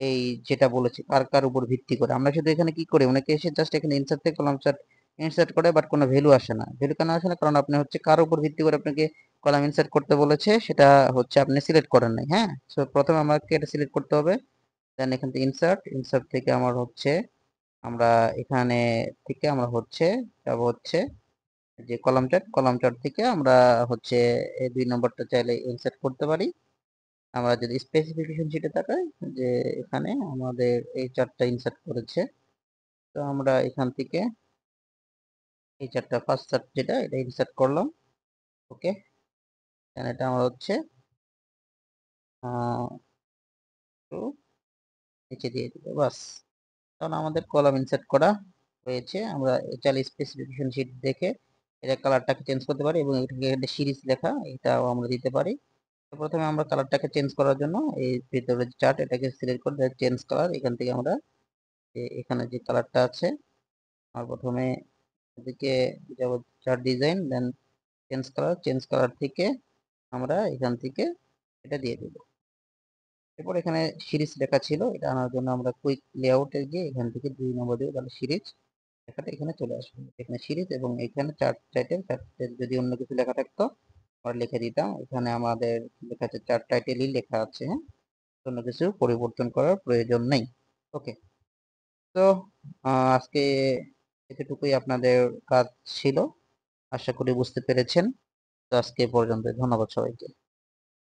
এই যেটা বলেছি কার কার উপর ভিত্তি করে। আমরা শুধু এখানে কি করি, অনেকে এসে জাস্ট এখানে ইনসার্ট থেকে কলাম চার্ট ইনসার্ট করে, বাট কোনো ভ্যালু আসে না। ভ্যালু কেন আসে না, কারণ আপনি হচ্ছে কার উপর ভিত্তি করে আপনাকে কলাম ইনসার্ট করতে বলেছে সেটা হচ্ছে আপনি সিলেক্ট করেন নাই। হ্যাঁ, সো প্রথমে আমাকে এটা সিলেক্ট করতে হবে, দেন এখান থেকে ইনসার্ট থেকে আমার হচ্ছে আমরা এখানে থেকে আমরা হচ্ছে যাব হচ্ছে যে কলাম চার্ট থেকে আমরা হচ্ছে এই 2 নম্বরটা চাইলে ইনসার্ট করতে পারি। আমরা যদি স্পেসিফিকেশন শিটে তাকাই, যে এখানে আমাদের এই চার্টটা ইনসার্ট করেছে, তো আমরা এখান থেকে এই চার্টটা ফার্স্ট চার্ট যেটা এটা ইনসার্ট করলাম। ওকে, এটা আমরা হচ্ছে একটু নিচে দিয়ে দিব, বাস। কারণ আমাদের কলাম ইনসার্ট করা হয়েছে। আমরা চাইলে স্পেসিফিকেশন শিট দেখে এটা কালারটাকে চেঞ্জ করতে পারি, এবং এটাকে সিরিজ লেখা এটাও আমরা দিতে পারি। তো প্রথমে আমরা কালারটাকে চেঞ্জ করার জন্য এই ভিতরে চার্ট এটাকে সিলেক্ট করে চেঞ্জ কালার, এখান থেকে আমরা এখানে যে কালারটা আছে আমরা প্রথমে এদিকে যাব, চার্ট ডিজাইন, দেন চেঞ্জ কালার থেকে আমরা এখান থেকে এটা দিয়ে দেব। এরপর এখানে সিরিজ লেখা ছিল, এটা আনার জন্য আমরা কুইক লেআউটে গিয়ে এখান থেকে 2 নম্বর দেব, তাহলে সিরিজ লেখাটা এখানে চলে আসবে। এখানে সিরিজ এবং এখানে চার্ট টাইটেল, যদি অন্য কিছু লেখা থাকতো আমরা লিখে দিতাম। এখানে আমাদের লেখা আছে, চার টাইটেলই লেখা আছে, হ্যাঁ, কোনো কিছু পরিবর্তন করার প্রয়োজন নেই। ওকে, তো আজকে এতটুকুই আপনাদের কাজ ছিল, আশা করি বুঝতে পেরেছেন। তো আজকে এ পর্যন্ত, ধন্যবাদ সবাইকে।